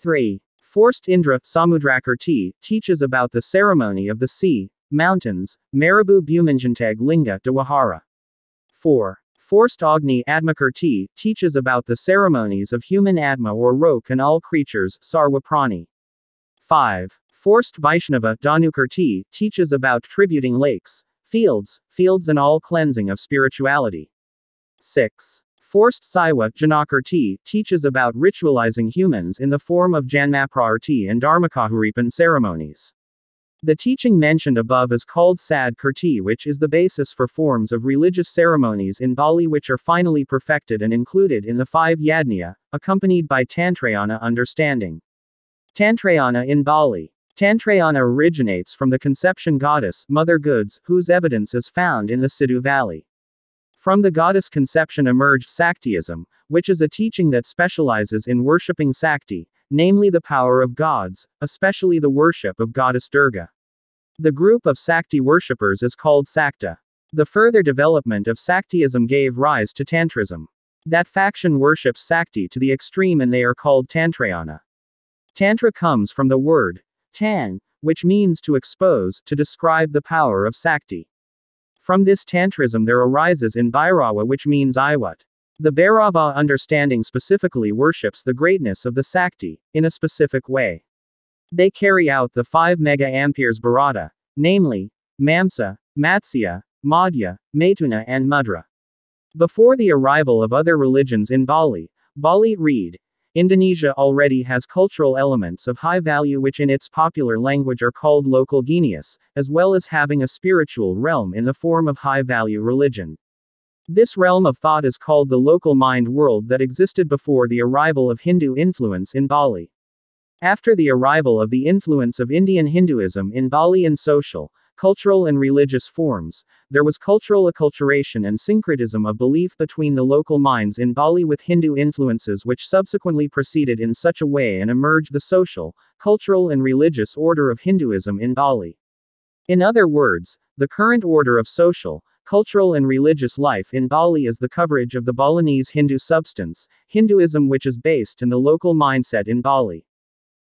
3. Forced Indra Samudrakirti teaches about the ceremony of the sea, mountains, Marabu Bhumanjantag Linga Dawahara. 4. Forced Agni Admakirti teaches about the ceremonies of human Atma or Rok and all creatures, Sarva Prani. 5. Forced Vaishnava Danukirti teaches about tributing lakes, fields and all cleansing of spirituality. 6. Forced Saiva Janakirti teaches about ritualizing humans in the form of Janmaprarti and Dharmakahuripan ceremonies. The teaching mentioned above is called Sad Kirti, which is the basis for forms of religious ceremonies in Bali which are finally perfected and included in the 5 Yajna, accompanied by Tantrayana understanding. Tantrayana in Bali. Tantrayana originates from the conception goddess, Mother Goods, whose evidence is found in the Sidhu Valley. From the goddess conception emerged Saktiism, which is a teaching that specializes in worshipping Sakti, namely the power of gods, especially the worship of goddess Durga. The group of Sakti worshippers is called Sakta. The further development of Saktiism gave rise to Tantrism. That faction worships Sakti to the extreme and they are called Tantrayana. Tantra comes from the word tan, which means to expose, to describe the power of Sakti. From this Tantrism there arises in Bhairava, which means Iwat. The Bhairava understanding specifically worships the greatness of the Sakti, in a specific way. They carry out the 5 mega-amperes Bharata, namely, Mamsa, Matsya, Madhya, Maituna and Mudra. Before the arrival of other religions in Bali, read, Indonesia already has cultural elements of high value which in its popular language are called local genius, as well as having a spiritual realm in the form of high-value religion. This realm of thought is called the local mind world that existed before the arrival of Hindu influence in Bali. After the arrival of the influence of Indian Hinduism in Bali in social, cultural and religious forms, there was cultural acculturation and syncretism of belief between the local minds in Bali with Hindu influences which subsequently proceeded in such a way and emerged the social, cultural and religious order of Hinduism in Bali. In other words, the current order of social, cultural and religious life in Bali is the coverage of the Balinese Hindu substance, Hinduism which is based in the local mindset in Bali.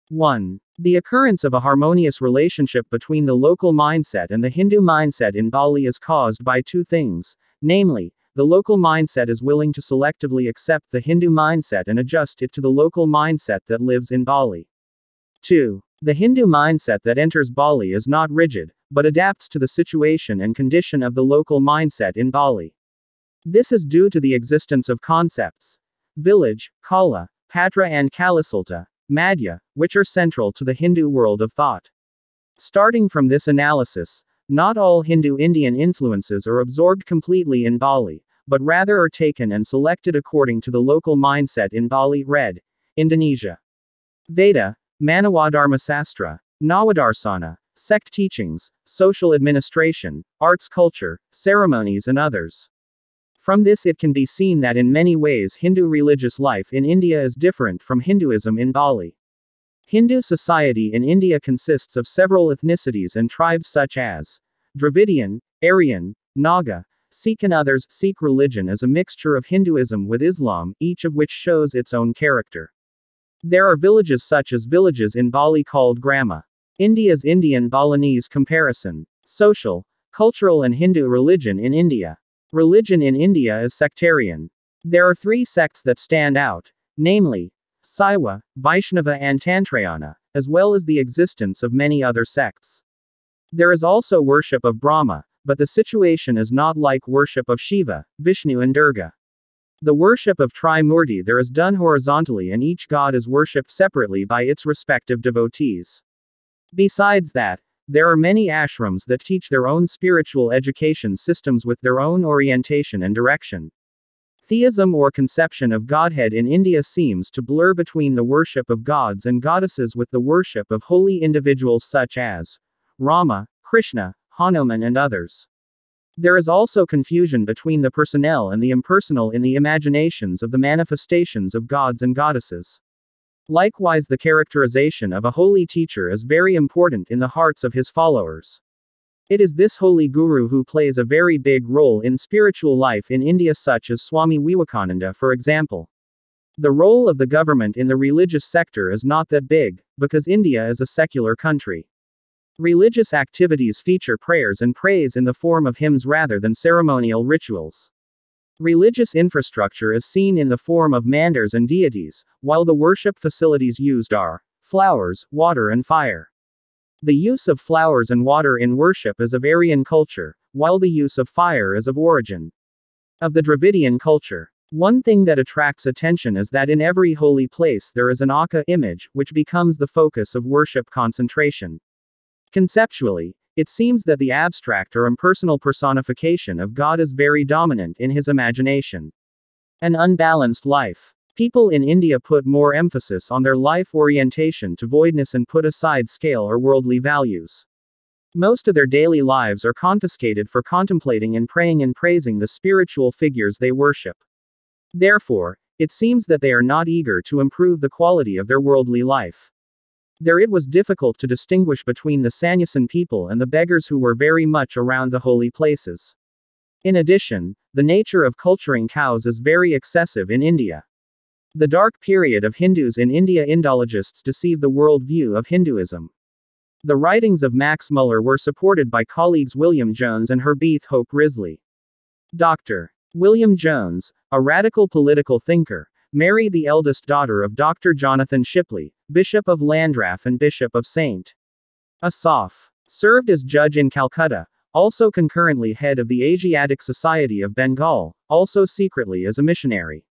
1. The occurrence of a harmonious relationship between the local mindset and the Hindu mindset in Bali is caused by 2 things, namely, the local mindset is willing to selectively accept the Hindu mindset and adjust it to the local mindset that lives in Bali. 2. The Hindu mindset that enters Bali is not rigid, but adapts to the situation and condition of the local mindset in Bali. This is due to the existence of concepts, village, Kala, Patra and Kalasulta, Madhya, which are central to the Hindu world of thought. Starting from this analysis, not all Hindu Indian influences are absorbed completely in Bali, but rather are taken and selected according to the local mindset in Bali. Read, Indonesia. Veda, Manawadharmasastra, Nawadarsana, sect teachings, social administration, arts culture, ceremonies and others. From this it can be seen that in many ways Hindu religious life in India is different from Hinduism in Bali. Hindu society in India consists of several ethnicities and tribes such as Dravidian, Aryan, Naga, Sikh and others. Sikh religion is a mixture of Hinduism with Islam, each of which shows its own character. There are villages such as villages in Bali called Grama. India's Indian Balinese comparison. Social, cultural and Hindu religion in India. Religion in India is sectarian. There are 3 sects that stand out, namely, Saiva, Vaishnava and Tantrayana, as well as the existence of many other sects. There is also worship of Brahma, but the situation is not like worship of Shiva, Vishnu and Durga. The worship of Trimurdi there is done horizontally and each god is worshipped separately by its respective devotees. Besides that, there are many ashrams that teach their own spiritual education systems with their own orientation and direction. Theism or conception of Godhead in India seems to blur between the worship of gods and goddesses with the worship of holy individuals such as Rama, Krishna, Hanuman and others. There is also confusion between the personnel and the impersonal in the imaginations of the manifestations of gods and goddesses. Likewise, the characterization of a holy teacher is very important in the hearts of his followers. It is this holy guru who plays a very big role in spiritual life in India, such as Swami Vivekananda, for example. The role of the government in the religious sector is not that big, because India is a secular country. Religious activities feature prayers and praise in the form of hymns rather than ceremonial rituals. Religious infrastructure is seen in the form of mandars and deities, while the worship facilities used are flowers, water and fire. The use of flowers and water in worship is of Aryan culture, while the use of fire is of origin of the Dravidian culture. One thing that attracts attention is that in every holy place there is an Akka image, which becomes the focus of worship concentration. Conceptually, it seems that the abstract or impersonal personification of God is very dominant in his imagination. An unbalanced life. People in India put more emphasis on their life orientation to voidness and put aside scale or worldly values. Most of their daily lives are confiscated for contemplating and praying and praising the spiritual figures they worship. Therefore, it seems that they are not eager to improve the quality of their worldly life. There it was difficult to distinguish between the Sannyasin people and the beggars who were very much around the holy places. In addition, the nature of culturing cows is very excessive in India. The dark period of Hindus in India. Indologists deceive the world view of Hinduism. The writings of Max Muller were supported by colleagues William Jones and Herbeth Hope Risley. Dr. William Jones, a radical political thinker, married the eldest daughter of Dr. Jonathan Shipley, Bishop of Landraff and Bishop of St. Asaph. Served as judge in Calcutta, also concurrently head of the Asiatic Society of Bengal, also secretly as a missionary.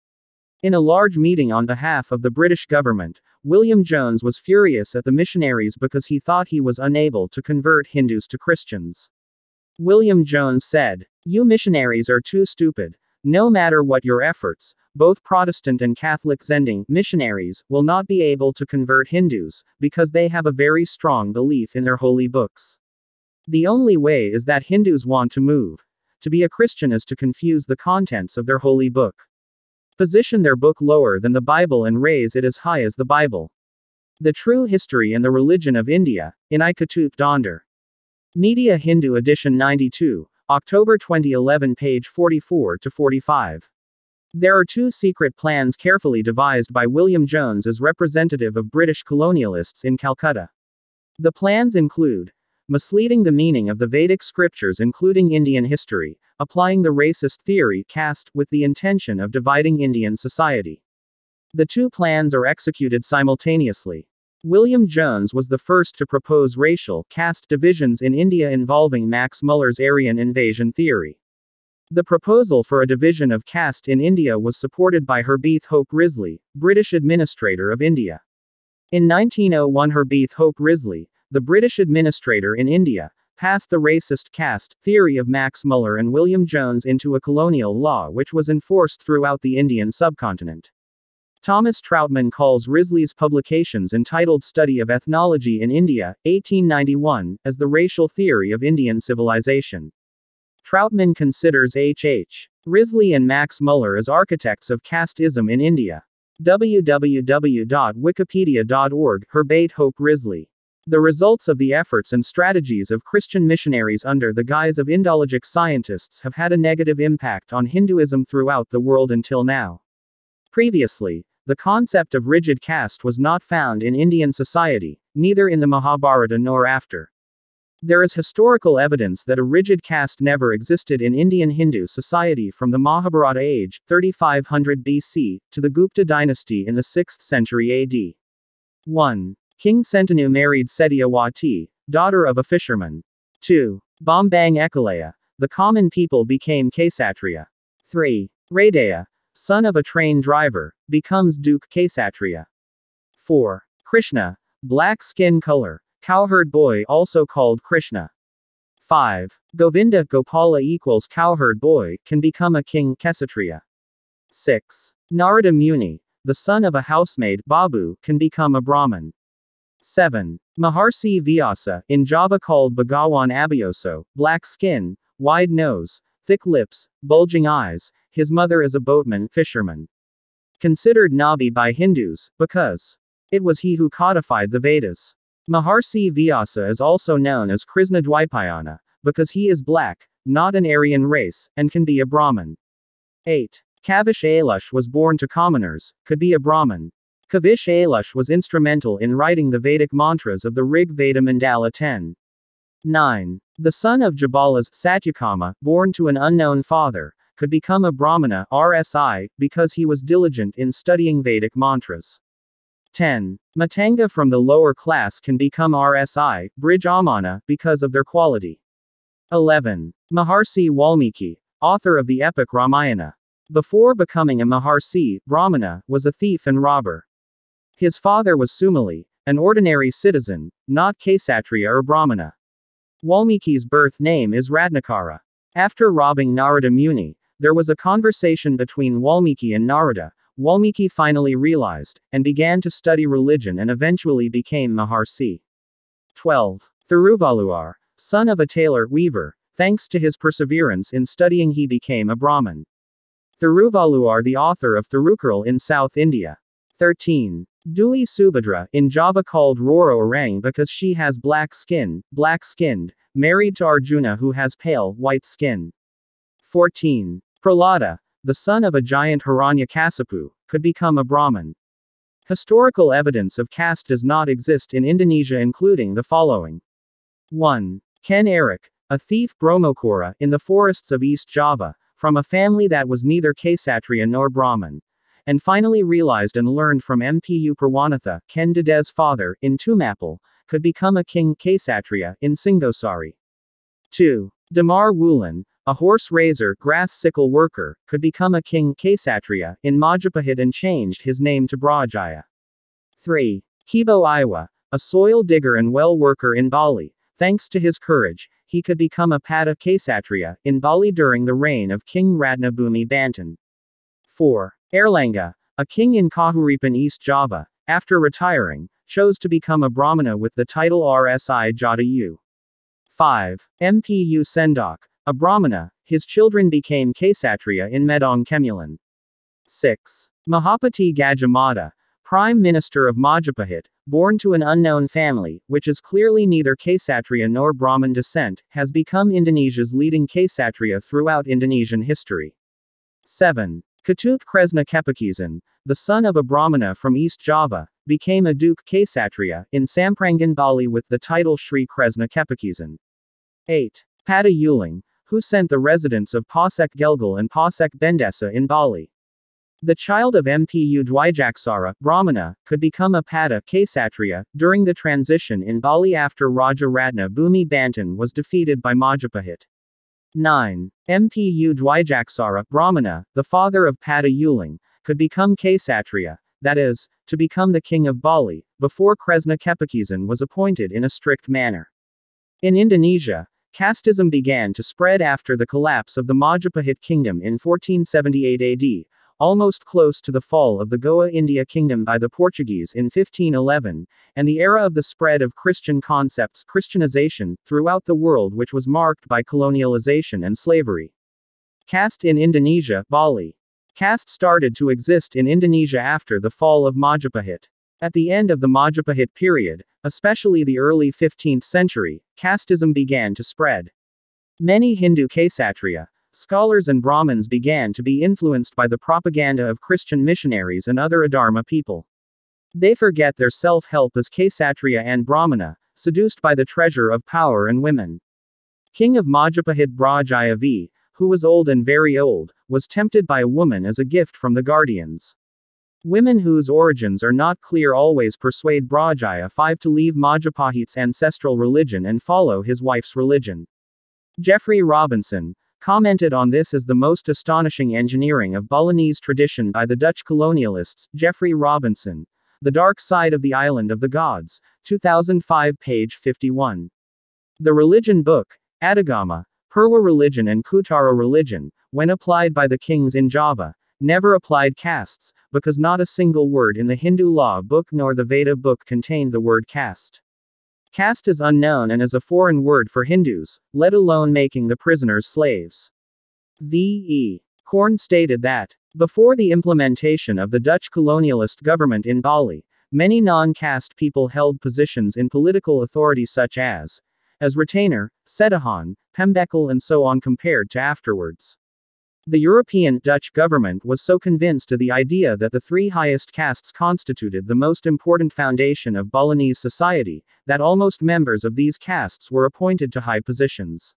In a large meeting on behalf of the British government, William Jones was furious at the missionaries because he thought he was unable to convert Hindus to Christians. William Jones said, "You missionaries are too stupid. No matter what your efforts, both Protestant and Catholic sending missionaries will not be able to convert Hindus, because they have a very strong belief in their holy books. The only way is that Hindus want to move. To be a Christian is to confuse the contents of their holy book. Position their book lower than the Bible and raise it as high as the Bible." The True History and the Religion of India, in Ikatut Donder. Media Hindu edition 92, October 2011, page 44-45. There are two secret plans carefully devised by William Jones as representative of British colonialists in Calcutta. The plans include misleading the meaning of the Vedic scriptures including Indian history, applying the racist theory caste with the intention of dividing Indian society. The two plans are executed simultaneously. William Jones was the first to propose racial caste divisions in India involving Max Muller's Aryan invasion theory. The proposal for a division of caste in India was supported by Herbeth Hope Risley, British Administrator of India. In 1901, Herbeth Hope Risley, the British administrator in India, passed the racist caste theory of Max Muller and William Jones into a colonial law which was enforced throughout the Indian subcontinent. Thomas Troutman calls Risley's publications entitled Study of Ethnology in India, 1891, as the racial theory of Indian civilization. Troutman considers H.H. Risley and Max Muller as architects of casteism in India. www.wikipedia.org, Herbeth Hope Risley. The results of the efforts and strategies of Christian missionaries under the guise of Indologic scientists have had a negative impact on Hinduism throughout the world until now. Previously, the concept of rigid caste was not found in Indian society, neither in the Mahabharata nor after. There is historical evidence that a rigid caste never existed in Indian Hindu society from the Mahabharata age, 3500 BC, to the Gupta dynasty in the 6th century AD. 1. King Sentanu married Setiawati, daughter of a fisherman. 2. Bombang Ekalaya, the common people became Kshatriya. 3. Raidaya, son of a train driver, becomes Duke Kshatriya. 4. Krishna, black skin color, cowherd boy also called Krishna. 5. Govinda Gopala equals cowherd boy, can become a king Kshatriya. 6. Narada Muni, the son of a housemaid Babu, can become a Brahmin. 7. Maharsi Vyasa, in Java called Bhagawan Abhiyoso, black skin, wide nose, thick lips, bulging eyes, his mother is a boatman fisherman. Considered Nabi by Hindus, because it was he who codified the Vedas. Maharsi Vyasa is also known as Krishna Dwaipayana, because he is black, not an Aryan race, and can be a Brahmin. 8. Kavish Ailush was born to commoners, could be a Brahmin. Kavish Ailush was instrumental in writing the Vedic mantras of the Rig Veda Mandala 10. 9. The son of Jabala's Satyakama, born to an unknown father, could become a Brahmana RSI, because he was diligent in studying Vedic mantras. 10. Matanga from the lower class can become RSI, Brij Amana, because of their quality. 11. Maharsi Walmiki, author of the epic Ramayana. Before becoming a Maharsi, Brahmana, was a thief and robber. His father was Sumali, an ordinary citizen, not Kshatriya or Brahmana. Walmiki's birth name is Ratnakara. After robbing Narada Muni, there was a conversation between Walmiki and Narada. Walmiki finally realized, and began to study religion and eventually became Maharsi. 12. Thiruvalluvar, son of a tailor-weaver, thanks to his perseverance in studying he became a Brahmin. Thiruvalluvar, the author of Thirukkural in South India. 13. Dewi Subhadra, in Java called Roro Orang because she has black-skinned, married to Arjuna who has pale, white skin. 14. Prahlada, the son of a giant Hiranyakasipu, could become a Brahmin. Historical evidence of caste does not exist in Indonesia, including the following. 1. Ken Arok, a thief Brahmokora in the forests of East Java, from a family that was neither Kshatriya nor Brahmin, and finally realized and learned from Mpu Purwanatha, Ken Dede's father, in Tumapal, could become a king Kshatriya in Singosari. 2. Damar Wulan, a horse raiser, grass sickle worker, could become a king Kshatriya in Majapahit and changed his name to Brajaya. 3. Kibo Iwa, a soil digger and well worker in Bali, thanks to his courage, he could become a Pada Kshatriya in Bali during the reign of King Ratnabhumi Banten. 4. Erlangga, a king in Kahuripan, East Java, after retiring, chose to become a Brahmana with the title Rsi Jatayu. 5. Mpu Sendok, a Brahmana, his children became Kshatriya in Medang Kemulan. 6. Mahapati Gajamada, Prime Minister of Majapahit, born to an unknown family, which is clearly neither Kshatriya nor Brahmin descent, has become Indonesia's leading Kshatriya throughout Indonesian history. 7. Ketut Kresna Kepakizan, the son of a Brahmana from East Java, became a Duke Kshatriya in Samprangan, Bali with the title Sri Kresna Kepakizan. 8. Pada Yuling, who sent the residents of Pasek Gelgel and Pasek Bendesa in Bali. The child of Mpu Dwijaksara, Brahmana, could become a Pada Kshatriya during the transition in Bali after Raja Ratna Bhumi Banten was defeated by Majapahit. 9. Mpu Dwijaksara, Brahmana, the father of Pada Yuling, could become Kshatriya, that is, to become the king of Bali, before Kresna Kepakizan was appointed in a strict manner. In Indonesia, casteism began to spread after the collapse of the Majapahit kingdom in 1478 AD, almost close to the fall of the Goa India kingdom by the Portuguese in 1511, and the era of the spread of Christian concepts, Christianization, throughout the world, which was marked by colonialization and slavery. Caste in Indonesia, Bali. Caste started to exist in Indonesia after the fall of Majapahit. At the end of the Majapahit period, especially the early 15th century, casteism began to spread. Many Hindu Kshatriya scholars and Brahmins began to be influenced by the propaganda of Christian missionaries and other Adharma people. They forget their self-help as Kshatriya and Brahmana, seduced by the treasure of power and women. King of Majapahit Brajaya V, who was old and very old, was tempted by a woman as a gift from the guardians. Women whose origins are not clear always persuade Brajaya V to leave Majapahit's ancestral religion and follow his wife's religion. Geoffrey Robinson commented on this as the most astonishing engineering of Balinese tradition by the Dutch colonialists. Geoffrey Robinson, The Dark Side of the Island of the Gods, 2005, page 51. The religion book, Adagama, Purwa religion and Kutara religion, when applied by the kings in Java, never applied castes, because not a single word in the Hindu law book nor the Veda book contained the word caste. Caste is unknown and is a foreign word for Hindus, let alone making the prisoners slaves. V.E. Korn stated that, before the implementation of the Dutch colonialist government in Bali, many non-caste people held positions in political authority such as retainer, Setahan, Pembekal and so on compared to afterwards. The European Dutch government was so convinced of the idea that the three highest castes constituted the most important foundation of Balinese society, that almost members of these castes were appointed to high positions.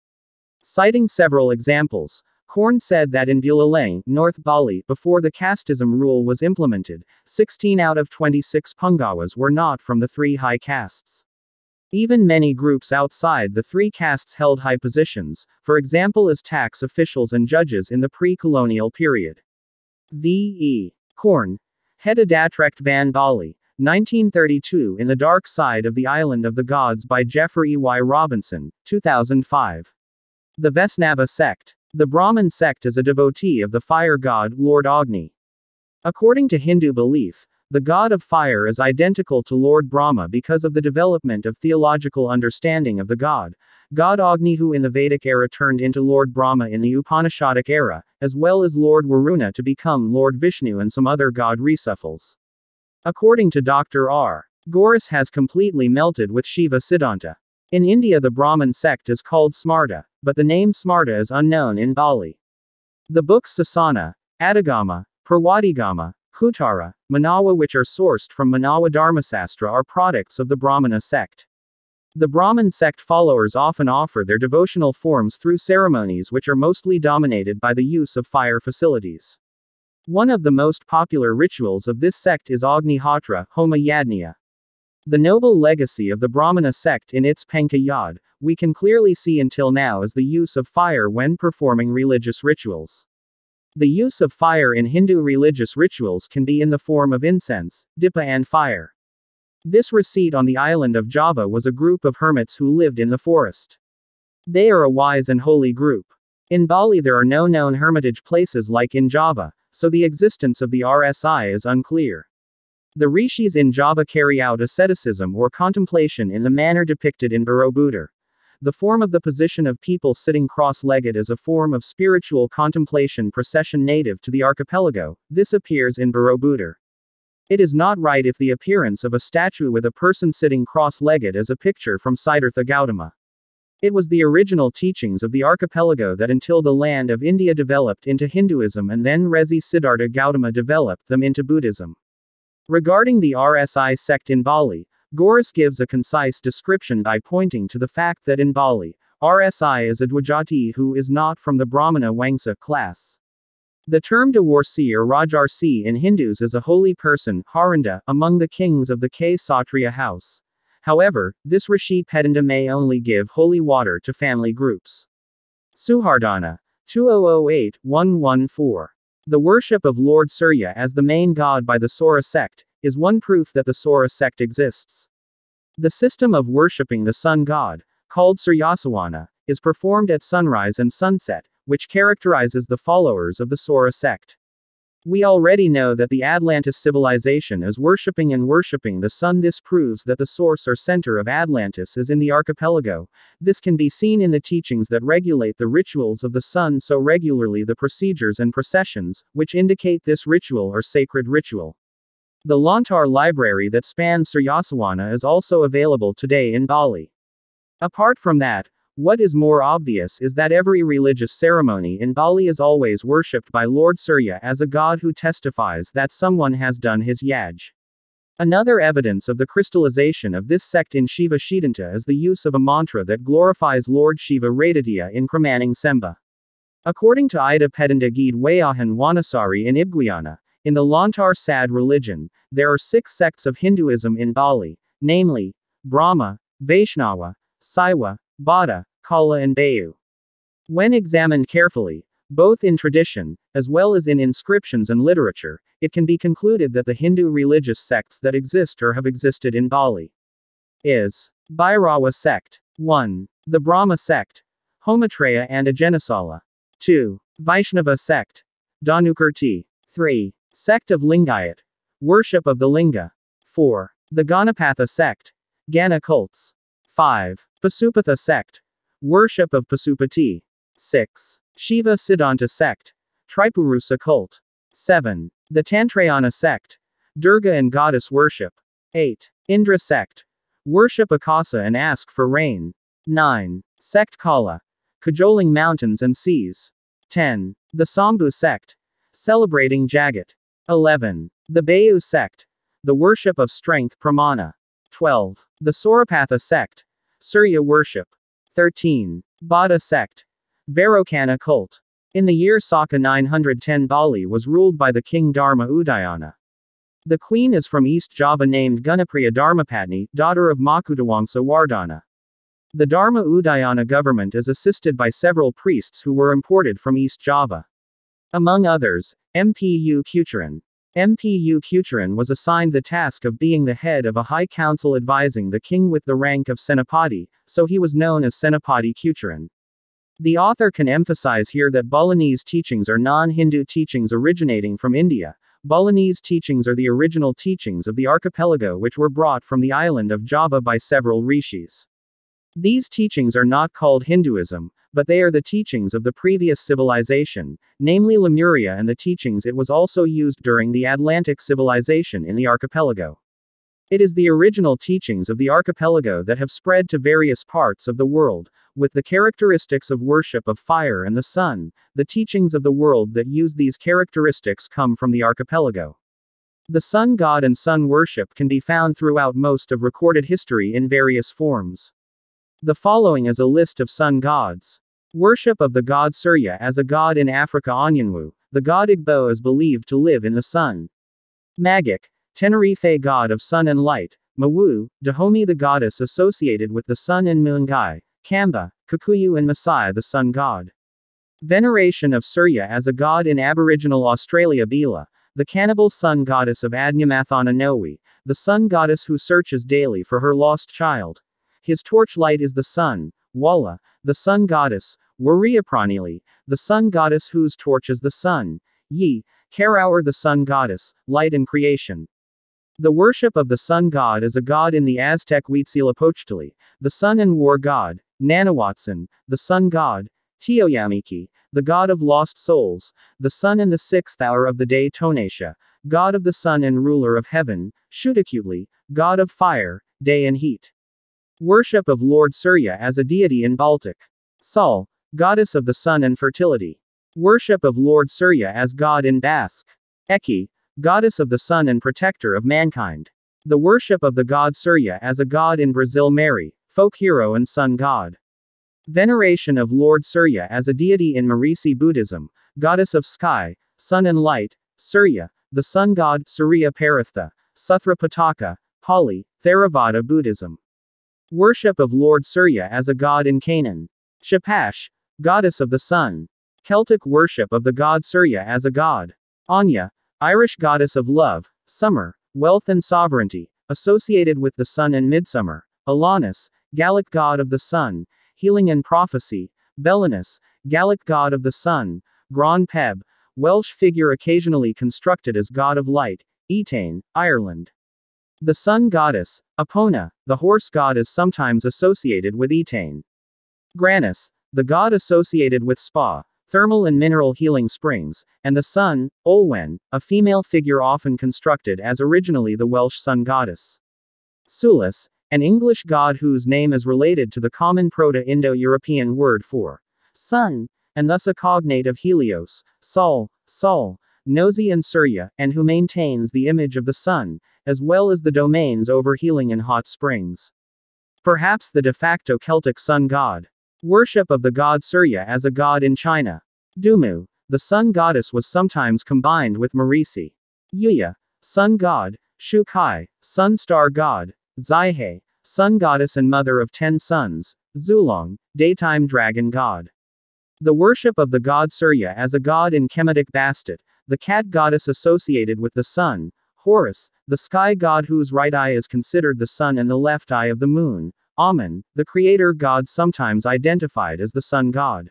Citing several examples, Korn said that in Buleleng, North Bali, before the casteism rule was implemented, 16 out of 26 Pungawas were not from the three high castes. Even many groups outside the three castes held high positions, for example as tax officials and judges in the pre-colonial period. V.E. Korn, Het Datrekt van Bali, 1932 In the Dark Side of the Island of the Gods by Jeffrey Y. Robinson, 2005. The Vaisnava Sect. The Brahmin sect is a devotee of the fire god, Lord Agni. According to Hindu belief, the god of fire is identical to Lord Brahma because of the development of theological understanding of the god Agni, who in the Vedic era turned into Lord Brahma in the Upanishadic era, as well as Lord Varuna to become Lord Vishnu and some other god reshuffles. According to Dr. R. Ghoras has completely melted with Shiva Siddhanta. In India the Brahmin sect is called Smarta, but the name Smarta is unknown in Bali. The books Sasana, Adhigama, Purvadigama, Kuttara, Manawa, which are sourced from Manawa Dharmasastra, are products of the Brahmana sect. The Brahmin sect followers often offer their devotional forms through ceremonies which are mostly dominated by the use of fire facilities. One of the most popular rituals of this sect is Agnihotra, Homa Yajna. The noble legacy of the Brahmana sect in its Panka Yad, we can clearly see until now, is the use of fire when performing religious rituals. The use of fire in Hindu religious rituals can be in the form of incense, dipa and fire. This receipt on the island of Java was a group of hermits who lived in the forest. They are a wise and holy group. In Bali there are no known hermitage places like in Java, so the existence of the RSI is unclear. The rishis in Java carry out asceticism or contemplation in the manner depicted in Borobudur. The form of the position of people sitting cross-legged is a form of spiritual contemplation procession native to the archipelago. This appears in Borobudur. It is not right if the appearance of a statue with a person sitting cross-legged is a picture from Siddhartha Gautama. It was the original teachings of the archipelago that until the land of India developed into Hinduism and then Rezi Siddhartha Gautama developed them into Buddhism. Regarding the RSI sect in Bali, Ghoras gives a concise description by pointing to the fact that in Bali, RSI is a Dwajati who is not from the Brahmana Wangsa class. The term Divorcee or Rajarsi in Hindus is a holy person, Harinda, among the kings of the Kshatriya house. However, this Rishi Pedanda may only give holy water to family groups. Suhardana. 2008-114. The worship of Lord Surya as the main god by the Saura sect is one proof that the Saura sect exists. The system of worshipping the sun god, called Suryasavana, is performed at sunrise and sunset, which characterizes the followers of the Saura sect. We already know that the Atlantis civilization is worshipping the sun. This proves that the source or center of Atlantis is in the archipelago. This can be seen in the teachings that regulate the rituals of the sun so regularly, the procedures and processions, which indicate this ritual or sacred ritual. The Lontar library that spans Suryasavana is also available today in Bali. Apart from that, what is more obvious is that every religious ceremony in Bali is always worshipped by Lord Surya as a god who testifies that someone has done his yaj. Another evidence of the crystallization of this sect in Shiva Siddhanta is the use of a mantra that glorifies Lord Shiva Raditya in Kramanang Semba. According to Ida Pedanda Geed Wayahan Wanasari in Ibguyana, in the Lontar Sad religion, there are 6 sects of Hinduism in Bali, namely, Brahma, Vaishnava, Saiva, Bada, Kala and Bayu. When examined carefully, both in tradition, as well as in inscriptions and literature, it can be concluded that the Hindu religious sects that exist or have existed in Bali is Bhairava sect. 1. The Brahma sect. Homatraya and Ajanisala. 2. Vaishnava sect. Dhanukirti. 3. Sect of Lingayat. Worship of the Linga. 4. The Ganapatha sect. Gana cults. 5. Pasupatha sect. Worship of Pasupati. 6. Shiva Siddhanta sect. Tripurusa cult. 7. The Tantrayana sect. Durga and goddess worship. 8. Indra sect. Worship Akasa and ask for rain. 9. Sect Kala. Cajoling mountains and seas. 10. The Sambhu sect. Celebrating Jagat. 11. The Bayu sect. The worship of strength Pramana. 12. The Saurapatha sect. Surya worship. 13. Bada sect. Vairocana cult. In the year Saka 910 Bali was ruled by the king Dharma Udayana. The queen is from East Java named Gunapriya Dharmapatni, daughter of Makutawangsa Wardana. The Dharma Udayana government is assisted by several priests who were imported from East Java. Among others, Mpu Kucharan. Mpu Kucharan was assigned the task of being the head of a high council advising the king with the rank of Senapati, so he was known as Senapati Kucharan. The author can emphasize here that Balinese teachings are non-Hindu teachings originating from India. Balinese teachings are the original teachings of the archipelago which were brought from the island of Java by several rishis. These teachings are not called Hinduism, but they are the teachings of the previous civilization, namely Lemuria, and the teachings it was also used during the Atlantic civilization in the archipelago. It is the original teachings of the archipelago that have spread to various parts of the world, with the characteristics of worship of fire and the sun. The teachings of the world that use these characteristics come from the archipelago. The sun god and sun worship can be found throughout most of recorded history in various forms. The following is a list of sun gods. Worship of the god Surya as a god in Africa. Onyanwu, the god Igbo is believed to live in the sun. Magic, Tenerife god of sun and light. Mawu, Dahomey the goddess associated with the sun and moon. Gai, Kamba, Kikuyu and Maasai the sun god. Veneration of Surya as a god in Aboriginal Australia. Bila, the cannibal sun goddess of Adnyamathana Nowi, the sun goddess who searches daily for her lost child. His torchlight is the sun. Walla, the sun goddess. Warriapranili, the sun goddess whose torch is the sun. Yi, Karaur the sun goddess, light and creation. The worship of the sun god is a god in the Aztec Huitzilopochtli, the sun and war god. Nanawatsan, the sun god. Tioyamiki, the god of lost souls, the sun in the sixth hour of the day. Tonasha, god of the sun and ruler of heaven. Shutakutli, god of fire, day and heat. Worship of Lord Surya as a deity in Baltic. Sal, goddess of the sun and fertility. Worship of Lord Surya as god in Basque. Eki, goddess of the sun and protector of mankind. The worship of the god Surya as a god in Brazil. Mary, folk hero and sun god. Veneration of Lord Surya as a deity in Maharsi Buddhism, goddess of sky, sun and light. Surya, the sun god. Surya Paratha, Suthra Pitaka, Pali, Theravada Buddhism. Worship of Lord Surya as a god in Canaan. Shapash, goddess of the sun. Celtic worship of the god Surya as a god. Anya, Irish goddess of love, summer, wealth and sovereignty, associated with the sun and midsummer. Alanus, Gallic god of the sun, healing and prophecy. Belinus, Gallic god of the sun. Gran Peb, Welsh figure occasionally constructed as god of light. Etain, Ireland. The sun goddess. Apona, the horse god, is sometimes associated with Etain. Granus, the god associated with spa, thermal and mineral healing springs, and the sun. Olwen, a female figure often constructed as originally the Welsh sun goddess. Sulis, an English god whose name is related to the common Proto-Indo-European word for sun, and thus a cognate of Helios, Sol, Nosy and Surya, and who maintains the image of the sun, as well as the domains over healing and hot springs. Perhaps the de facto Celtic sun god. Worship of the god Surya as a god in China. Dumu, the sun goddess, was sometimes combined with Maharsi. Yuya, sun god. Shukai, sun star god. Zaihe, sun goddess and mother of 10 sons. Zulong, daytime dragon god. The worship of the god Surya as a god in Kemetic Bastet, the cat goddess associated with the sun. Horus, the sky god whose right eye is considered the sun and the left eye of the moon. Amun, the creator god sometimes identified as the sun god.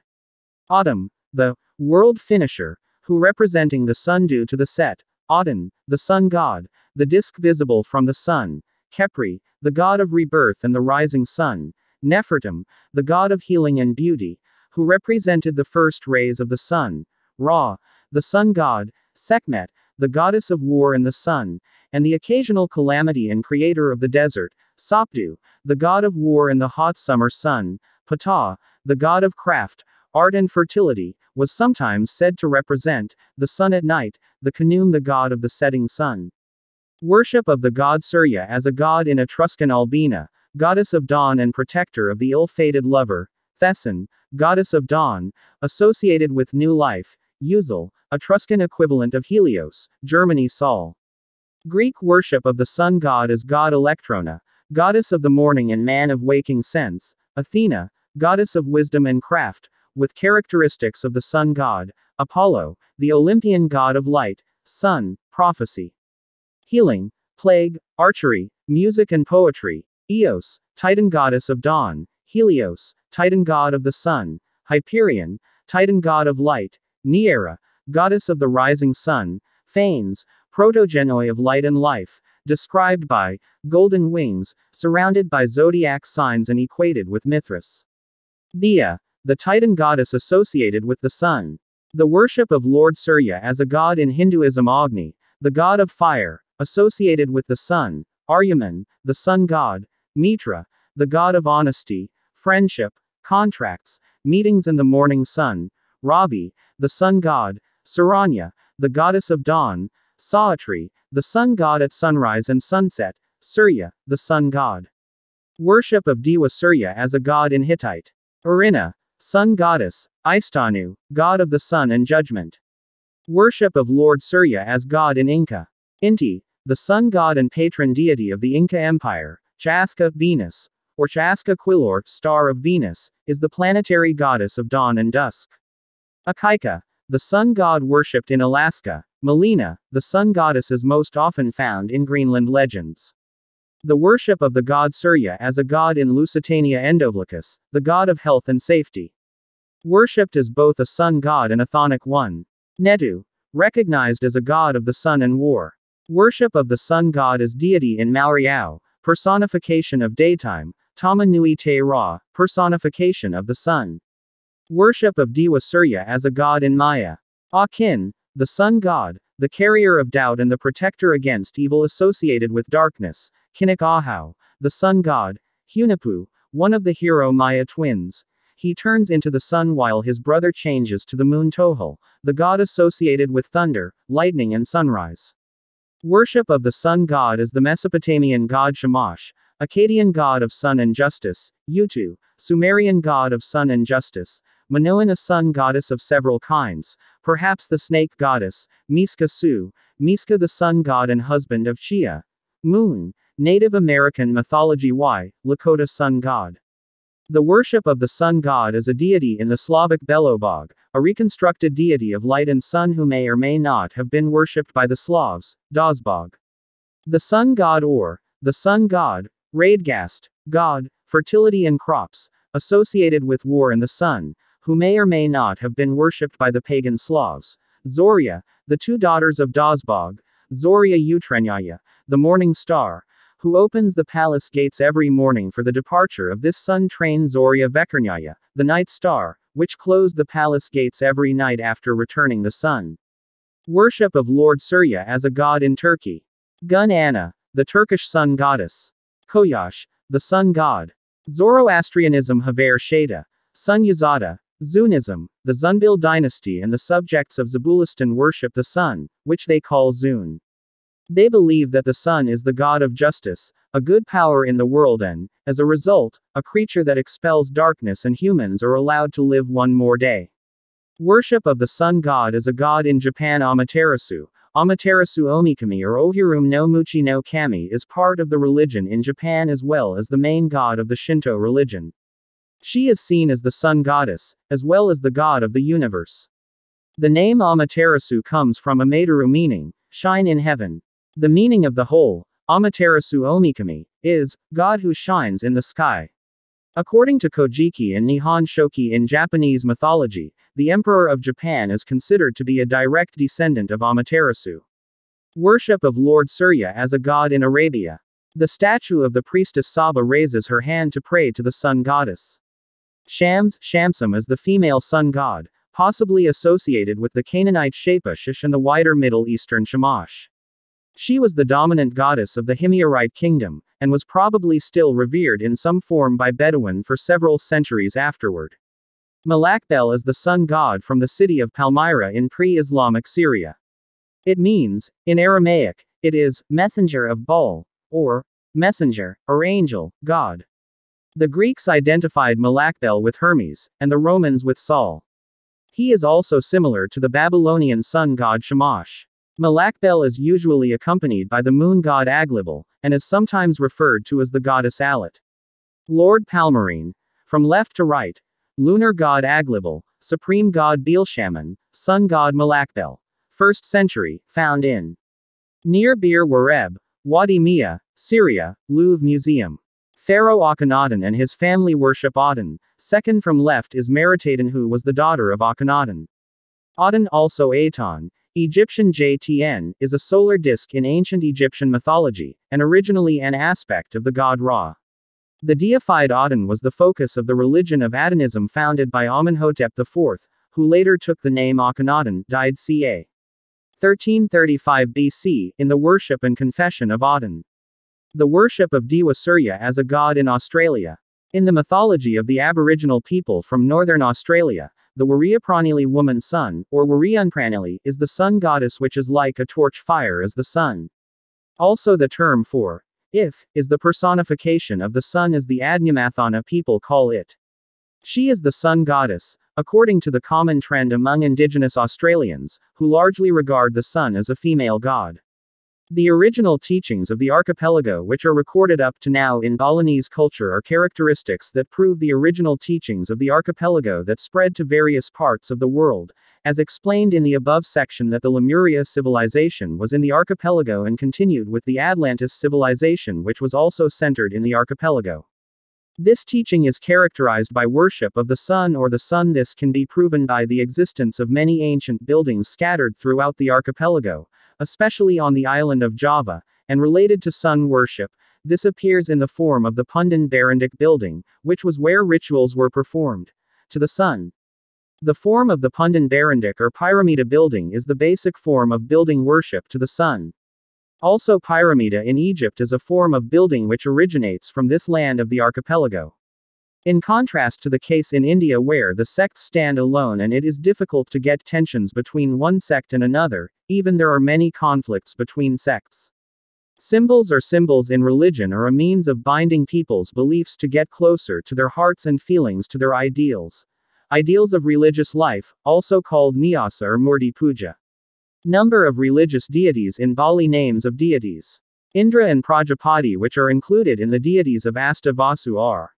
Autumn, the world finisher, who representing the sun due to the set. Aten, the sun god, the disk visible from the sun. Khepri, the god of rebirth and the rising sun. Nefertum, the god of healing and beauty, who represented the first rays of the sun. Ra, the sun god. Sekhmet, the goddess of war and the sun, and the occasional calamity and creator of the desert. Sopdu, the god of war and the hot summer sun. Ptah, the god of craft, art and fertility, was sometimes said to represent the sun at night. The Khnum, the god of the setting sun. Worship of the god Surya as a god in Etruscan Albina, goddess of dawn and protector of the ill-fated lover. Thesan, goddess of dawn, associated with new life. Uzel, Etruscan equivalent of Helios, Germany. Sol. Greek worship of the sun god as god Electrona, goddess of the morning and man of waking sense. Athena, goddess of wisdom and craft, with characteristics of the sun god. Apollo, the Olympian god of light. sun, prophecy. Healing, plague, archery, music and poetry. Eos, Titan goddess of dawn. Helios, Titan god of the sun. Hyperion, Titan god of light. Neaera, goddess of the rising sun. Phanes, protogenoi of light and life, described by golden wings, surrounded by zodiac signs and equated with Mithras. Dia, the Titan goddess associated with the sun. The worship of Lord Surya as a god in Hinduism. Agni, the god of fire, associated with the sun. Aryaman, the sun god. Mitra, the god of honesty, friendship, contracts, meetings and the morning sun. Ravi, the sun god. Saranya, the goddess of dawn. Savitri, the sun god at sunrise and sunset. Surya, the sun god. Worship of Dewa Surya as a god in Hittite. Urina, sun goddess. Istanu, god of the sun and judgment. Worship of Lord Surya as god in Inca. Inti, the sun god and patron deity of the Inca Empire. Chaska, Venus, or Chaska Quilor, star of Venus, is the planetary goddess of dawn and dusk. Akaika, the sun god worshipped in Alaska. Melina, the sun goddess is most often found in Greenland legends. The worship of the god Surya as a god in Lusitania. Endovlicus, the god of health and safety. Worshipped as both a sun god and a chthonic one. Netu, recognized as a god of the sun and war. Worship of the sun god as deity in Maoriao, personification of daytime. Tama Nui Te Ra, personification of the sun. Worship of Dewa Surya as a god in Maya. Akin, the sun god, the carrier of doubt and the protector against evil associated with darkness. Kinik Ahau, the sun god. Hunipu, one of the hero Maya twins. He turns into the sun while his brother changes to the moon. Tohul, the god associated with thunder, lightning and sunrise. Worship of the sun god as the Mesopotamian god Shamash, Akkadian god of sun and justice. Utu, Sumerian god of sun and justice. Minoan, a sun goddess of several kinds, perhaps the snake goddess. Miska Su, Miska the sun god and husband of Chia. Moon, Native American mythology. Y, Lakota sun god. The worship of the sun god as a deity in the Slavic Belobog, a reconstructed deity of light and sun who may or may not have been worshipped by the Slavs. Dazbog. The sun god or the sun god, Radgast, god, fertility and crops, associated with war and the sun, who may or may not have been worshipped by the pagan Slavs. Zorya, the two daughters of Dazbog. Zorya Utrenyaya, the morning star, who opens the palace gates every morning for the departure of this sun train. Zorya Vekernyaya, the night star, which closed the palace gates every night after returning the sun. Worship of Lord Surya as a god in Turkey. Gun Ana, the Turkish sun goddess. Koyash, the sun god. Zoroastrianism. Haver Shada, Sun Yazada. Zunism, the Zunbil dynasty and the subjects of Zabulistan worship the sun, which they call Zun. They believe that the sun is the god of justice, a good power in the world and, as a result, a creature that expels darkness and humans are allowed to live one more day. Worship of the sun god as a god in Japan. Amaterasu, Amaterasu Omikami or Ohirum no Muchi no Kami is part of the religion in Japan as well as the main god of the Shinto religion. She is seen as the sun goddess, as well as the god of the universe. The name Amaterasu comes from Amaterasu meaning, shine in heaven. The meaning of the whole, Amaterasu Omikami, is, God who shines in the sky. According to Kojiki and Nihon Shoki in Japanese mythology, the Emperor of Japan is considered to be a direct descendant of Amaterasu. Worship of Lord Surya as a god in Arabia. The statue of the priestess Saba raises her hand to pray to the sun goddess. Shamsum is the female sun god, possibly associated with the Canaanite Shapashish and the wider Middle Eastern Shamash. She was the dominant goddess of the Himyarite kingdom, and was probably still revered in some form by Bedouin for several centuries afterward. Malakbel is the sun god from the city of Palmyra in pre-Islamic Syria. It means, in Aramaic, it is, messenger of Baal, or messenger, or angel, god. The Greeks identified Malakbel with Hermes, and the Romans with Sol. He is also similar to the Babylonian sun god Shamash. Malakbel is usually accompanied by the moon god Aglibel, and is sometimes referred to as the goddess Alat. Lord Palmyrene. From left to right. Lunar god Aglibel, supreme god Beelshaman, sun god Malakbel. 1st century, found in near Bir Wareb, Wadi Mia, Syria, Louvre Museum. Pharaoh Akhenaten and his family worship Aten. Second from left is Meriteten, who was the daughter of Akhenaten. Aten, also Aton, Egyptian JTN, is a solar disk in ancient Egyptian mythology, and originally an aspect of the god Ra. The deified Aten was the focus of the religion of Atenism founded by Amenhotep IV, who later took the name Akhenaten, died ca. 1335 BC, in the worship and confession of Aten. The worship of Dewa Surya as a god in Australia. In the mythology of the Aboriginal people from northern Australia, the Warriapranili woman sun, or Warrianpranili, is the sun goddess which is like a torch fire as the sun. Also the term for if is the personification of the sun as the Adnyamathana people call it. She is the sun goddess, according to the common trend among indigenous Australians, who largely regard the sun as a female god. The original teachings of the archipelago which are recorded up to now in Balinese culture are characteristics that prove the original teachings of the archipelago that spread to various parts of the world, as explained in the above section that the Lemuria civilization was in the archipelago and continued with the Atlantis civilization which was also centered in the archipelago. This teaching is characterized by worship of the sun or the sun. This can be proven by the existence of many ancient buildings scattered throughout the archipelago, especially on the island of Java, and related to sun worship. This appears in the form of the Pundan Barandik building, which was where rituals were performed to the sun. The form of the Pundan Barandik or Pyramida building is the basic form of building worship to the sun. Also, Pyramida in Egypt is a form of building which originates from this land of the archipelago. In contrast to the case in India where the sects stand alone and it is difficult to get tensions between one sect and another, even there are many conflicts between sects. Symbols or symbols in religion are a means of binding people's beliefs to get closer to their hearts and feelings to their ideals. Ideals of religious life, also called Nyasa or Murti Puja. Number of religious deities in Bali. Names of deities. Indra and Prajapati, which are included in the deities of Asta Vasu, are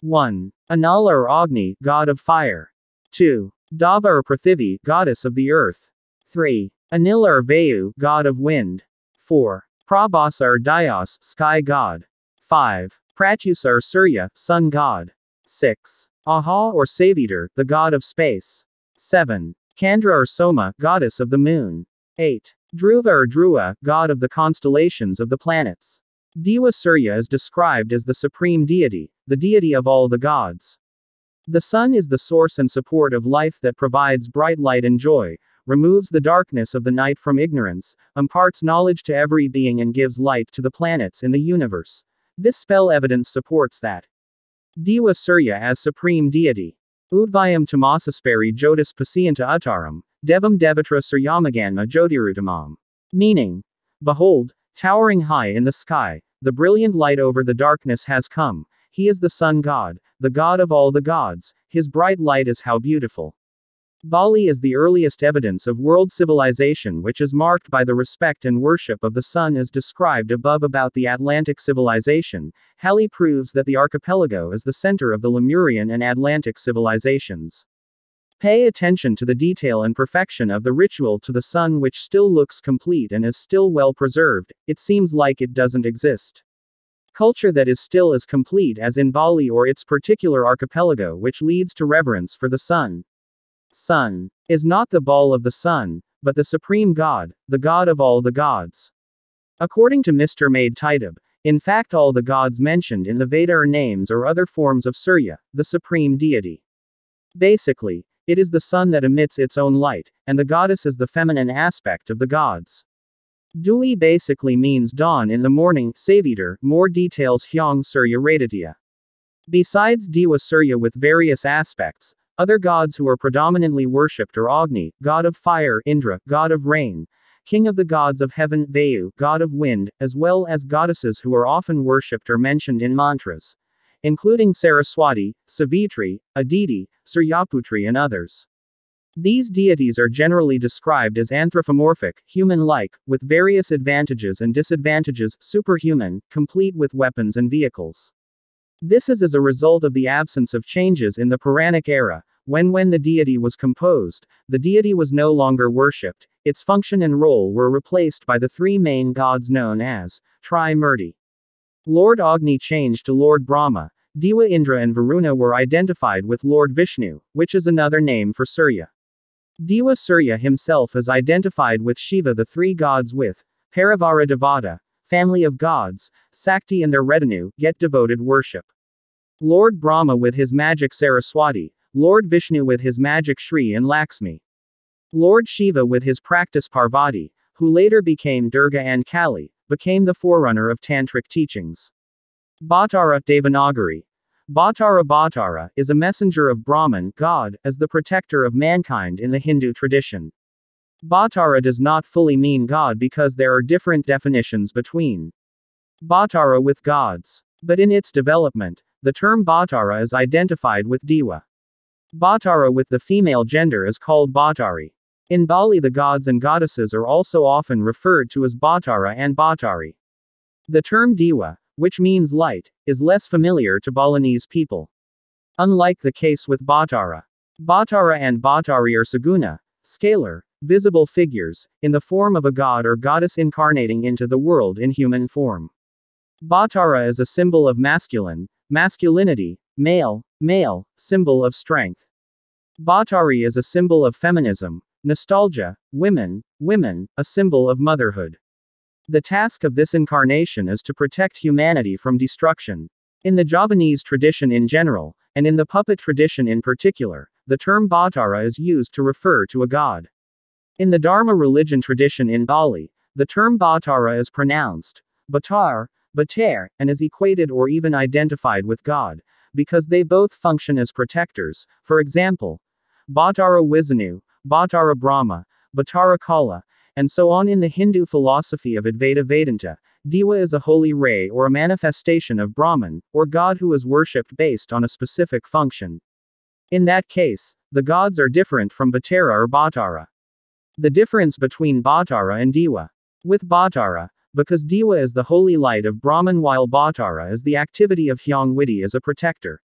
1. Anala or Agni, god of fire. 2. Dava or Prithivi, goddess of the earth. 3. Anila or Vayu, god of wind. 4. Prabhasa or Dayas, sky god. 5. Pratyusa or Surya, sun god. 6. Aha or Savitar, the god of space. 7. Candra or Soma, goddess of the moon. 8. Dhruva or Drua, god of the constellations of the planets. Dewa Surya is described as the supreme deity, the deity of all the gods. The sun is the source and support of life that provides bright light and joy, removes the darkness of the night from ignorance, imparts knowledge to every being and gives light to the planets in the universe. This spell evidence supports that Dewa Surya as supreme deity. Udvayam Tamasaspari Jyotis Pasiyanta Uttaram, Devam Devatra Suryamaganma Jyotirutamam. Meaning, behold, towering high in the sky, the brilliant light over the darkness has come. He is the sun god, the god of all the gods. His bright light is how beautiful. Bali is the earliest evidence of world civilization which is marked by the respect and worship of the sun as described above about the Atlantic civilization. Halley proves that the archipelago is the center of the Lemurian and Atlantic civilizations. Pay attention to the detail and perfection of the ritual to the sun which still looks complete and is still well preserved. It seems like it doesn't exist. Culture that is still as complete as in Bali or its particular archipelago which leads to reverence for the sun. Sun is not the ball of the sun, but the supreme god, the god of all the gods. According to Mr. Maid Taitub, in fact all the gods mentioned in the Veda are names or other forms of Surya, the supreme deity. Basically, it is the sun that emits its own light, and the goddess is the feminine aspect of the gods. Dui basically means dawn in the morning. Savitar, more details Hyang Surya Raditya. Besides Dewa Surya with various aspects, other gods who are predominantly worshipped are Agni, god of fire, Indra, god of rain, king of the gods of heaven, Vayu, god of wind, as well as goddesses who are often worshipped or mentioned in mantras, including Saraswati, Savitri, Aditi, Suryaputri and others. These deities are generally described as anthropomorphic, human-like, with various advantages and disadvantages, superhuman, complete with weapons and vehicles. This is as a result of the absence of changes in the Puranic era, when the deity was composed, the deity was no longer worshipped. its function and role were replaced by the three main gods known as Trimurdi. Lord Agni changed to Lord Brahma, Deva Indra and Varuna were identified with Lord Vishnu, which is another name for Surya. Deva Surya himself is identified with Shiva. The three gods with Parivara Devata, family of gods, Sakti and their retinue, get devoted worship. Lord Brahma with his magic Saraswati, Lord Vishnu with his magic Shri and Lakshmi. Lord Shiva with his practice Parvati, who later became Durga and Kali, became the forerunner of tantric teachings. Bhattara Devanagari. Bhattara is a messenger of Brahman, God, as the protector of mankind in the Hindu tradition. Bhattara does not fully mean God because there are different definitions between Bhattara with gods. But in its development, the term Bhattara is identified with Deva. Bhattara with the female gender is called Bhattari. In Bali, the gods and goddesses are also often referred to as Bhattara and Bhattari. The term Deva, which means light, is less familiar to Balinese people. Unlike the case with Bhattara. Bhattara and Bhattari are saguna, scalar, visible figures, in the form of a god or goddess incarnating into the world in human form. Bhattara is a symbol of masculinity, male, symbol of strength. Bhattari is a symbol of feminism, nostalgia, women, a symbol of motherhood. The task of this incarnation is to protect humanity from destruction. In the Javanese tradition in general, and in the puppet tradition in particular, the term Bhattara is used to refer to a god. In the Dharma religion tradition in Bali, the term Bhattara is pronounced Bhatar, and is equated or even identified with God, because they both function as protectors. For example, Bhattara Vishnu, Bhattara Brahma, Bhattara Kala, and so on. In the Hindu philosophy of Advaita Vedanta, Deva is a holy ray or a manifestation of Brahman, or God who is worshipped based on a specific function. In that case, the gods are different from Bhattara or Bhattara. The difference between Bhattara and Deva. With Bhattara, because Deva is the holy light of Brahman while Bhattara is the activity of Hyang Widi as a protector.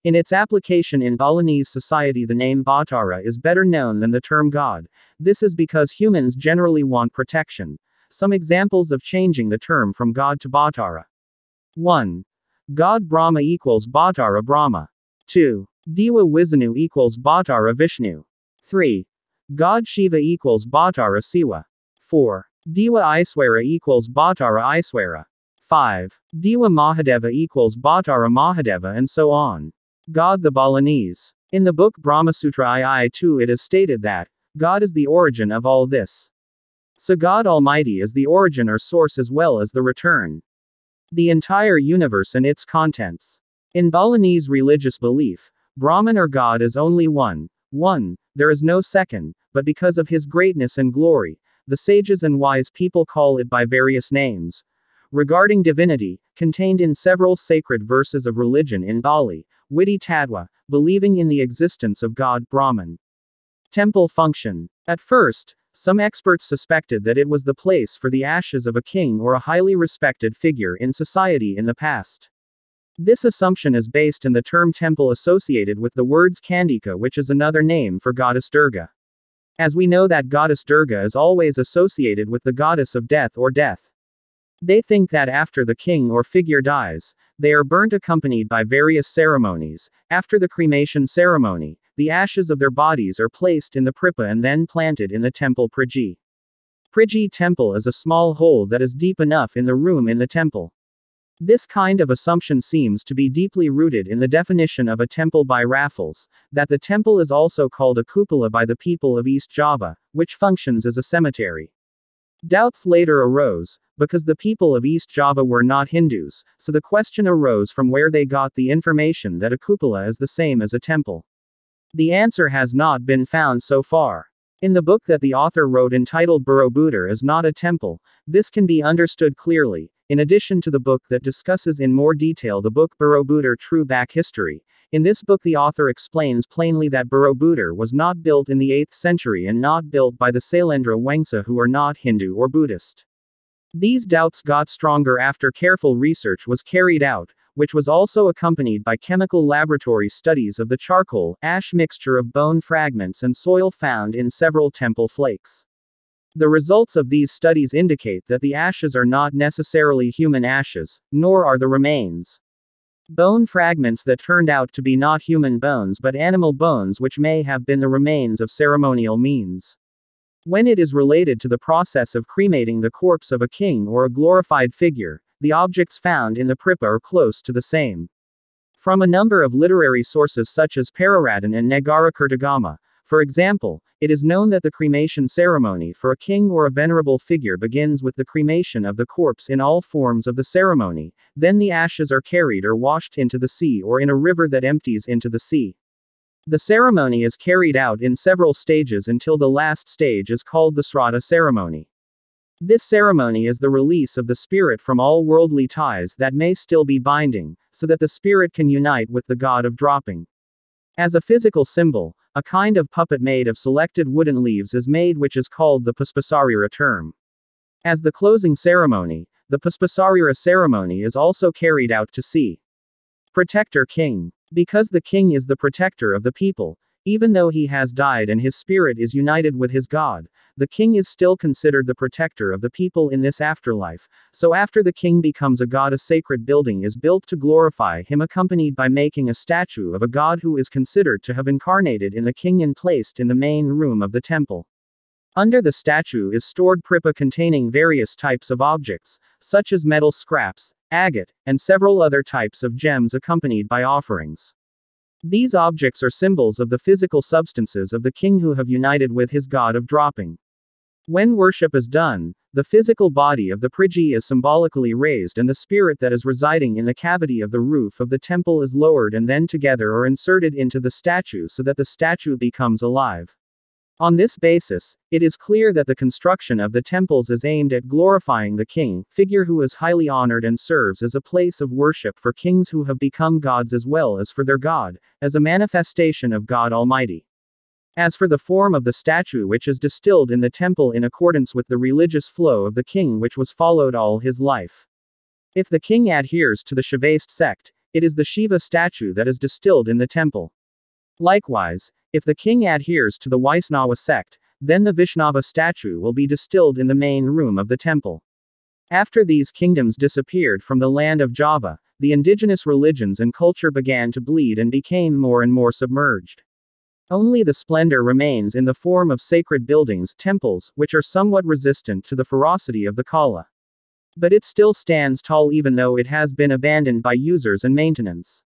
In its application in Balinese society, the name Bhattara is better known than the term God. This is because humans generally want protection. Some examples of changing the term from God to Bhattara. 1. God Brahma equals Bhattara Brahma. 2. Deva Vishnu equals Bhattara Vishnu. 3. God Shiva equals Bhattara Siva. 4. Deva Iswara equals Bhattara Iswara. 5. Deva Mahadeva equals Bhattara Mahadeva, and so on. God the Balinese. In the book Brahmasutra II it is stated that God is the origin of all this. So God Almighty is the origin or source as well as the return. The entire universe and its contents. In Balinese religious belief, Brahman or God is only one, there is no second, but because of his greatness and glory, the sages and wise people call it by various names. Regarding divinity, contained in several sacred verses of religion in Bali, Widi Tattva, believing in the existence of God Brahman. Temple function. At first, some experts suspected that it was the place for the ashes of a king or a highly respected figure in society in the past. This assumption is based in the term temple associated with the words Kandika, which is another name for goddess Durga. As we know that goddess Durga is always associated with the goddess of death or death. They think that after the king or figure dies, they are burnt accompanied by various ceremonies. After the cremation ceremony, the ashes of their bodies are placed in the pripa and then planted in the temple Priji. Priji temple is a small hole that is deep enough in the room in the temple. This kind of assumption seems to be deeply rooted in the definition of a temple by Raffles, that the temple is also called a cupola by the people of East Java, which functions as a cemetery. Doubts later arose, because the people of East Java were not Hindus, so the question arose from where they got the information that a cupola is the same as a temple. The answer has not been found so far. In the book that the author wrote entitled Borobudur is not a temple, this can be understood clearly. In addition to the book that discusses in more detail the book Borobudur True Back History, in this book the author explains plainly that Borobudur was not built in the 8th century and not built by the Sailendra Wangsa who are not Hindu or Buddhist. These doubts got stronger after careful research was carried out, which was also accompanied by chemical laboratory studies of the charcoal, ash mixture of bone fragments and soil found in several temple flakes. The results of these studies indicate that the ashes are not necessarily human ashes, nor are the remains bone fragments that turned out to be not human bones but animal bones which may have been the remains of ceremonial means. When it is related to the process of cremating the corpse of a king or a glorified figure, the objects found in the Pripa are close to the same. From a number of literary sources such as Pararadan and Negara Kertagama, for example, it is known that the cremation ceremony for a king or a venerable figure begins with the cremation of the corpse in all forms of the ceremony, then the ashes are carried or washed into the sea or in a river that empties into the sea. The ceremony is carried out in several stages until the last stage is called the Sraddha ceremony. This ceremony is the release of the spirit from all worldly ties that may still be binding, so that the spirit can unite with the god of dropping. As a physical symbol, a kind of puppet made of selected wooden leaves is made which is called the Puspasarira term. As the closing ceremony, the Puspasarira ceremony is also carried out to sea. Protector King. Because the king is the protector of the people, even though he has died and his spirit is united with his god, the king is still considered the protector of the people in this afterlife, so after the king becomes a god, a sacred building is built to glorify him, accompanied by making a statue of a god who is considered to have incarnated in the king and placed in the main room of the temple. Under the statue is stored Pripa containing various types of objects, such as metal scraps, agate, and several other types of gems accompanied by offerings. These objects are symbols of the physical substances of the king who have united with his god of dropping. When worship is done, the physical body of the Priji is symbolically raised and the spirit that is residing in the cavity of the roof of the temple is lowered and then together or inserted into the statue so that the statue becomes alive. On this basis, it is clear that the construction of the temples is aimed at glorifying the king, figure who is highly honored and serves as a place of worship for kings who have become gods as well as for their god, as a manifestation of God Almighty. As for the form of the statue which is distilled in the temple in accordance with the religious flow of the king which was followed all his life. If the king adheres to the Shivaist sect, it is the Shiva statue that is distilled in the temple. Likewise, if the king adheres to the Vaisnava sect, then the Vishnava statue will be distilled in the main room of the temple. After these kingdoms disappeared from the land of Java, the indigenous religions and culture began to bleed and became more and more submerged. Only the splendor remains in the form of sacred buildings, temples, which are somewhat resistant to the ferocity of the Kala. But it still stands tall even though it has been abandoned by users and maintenance.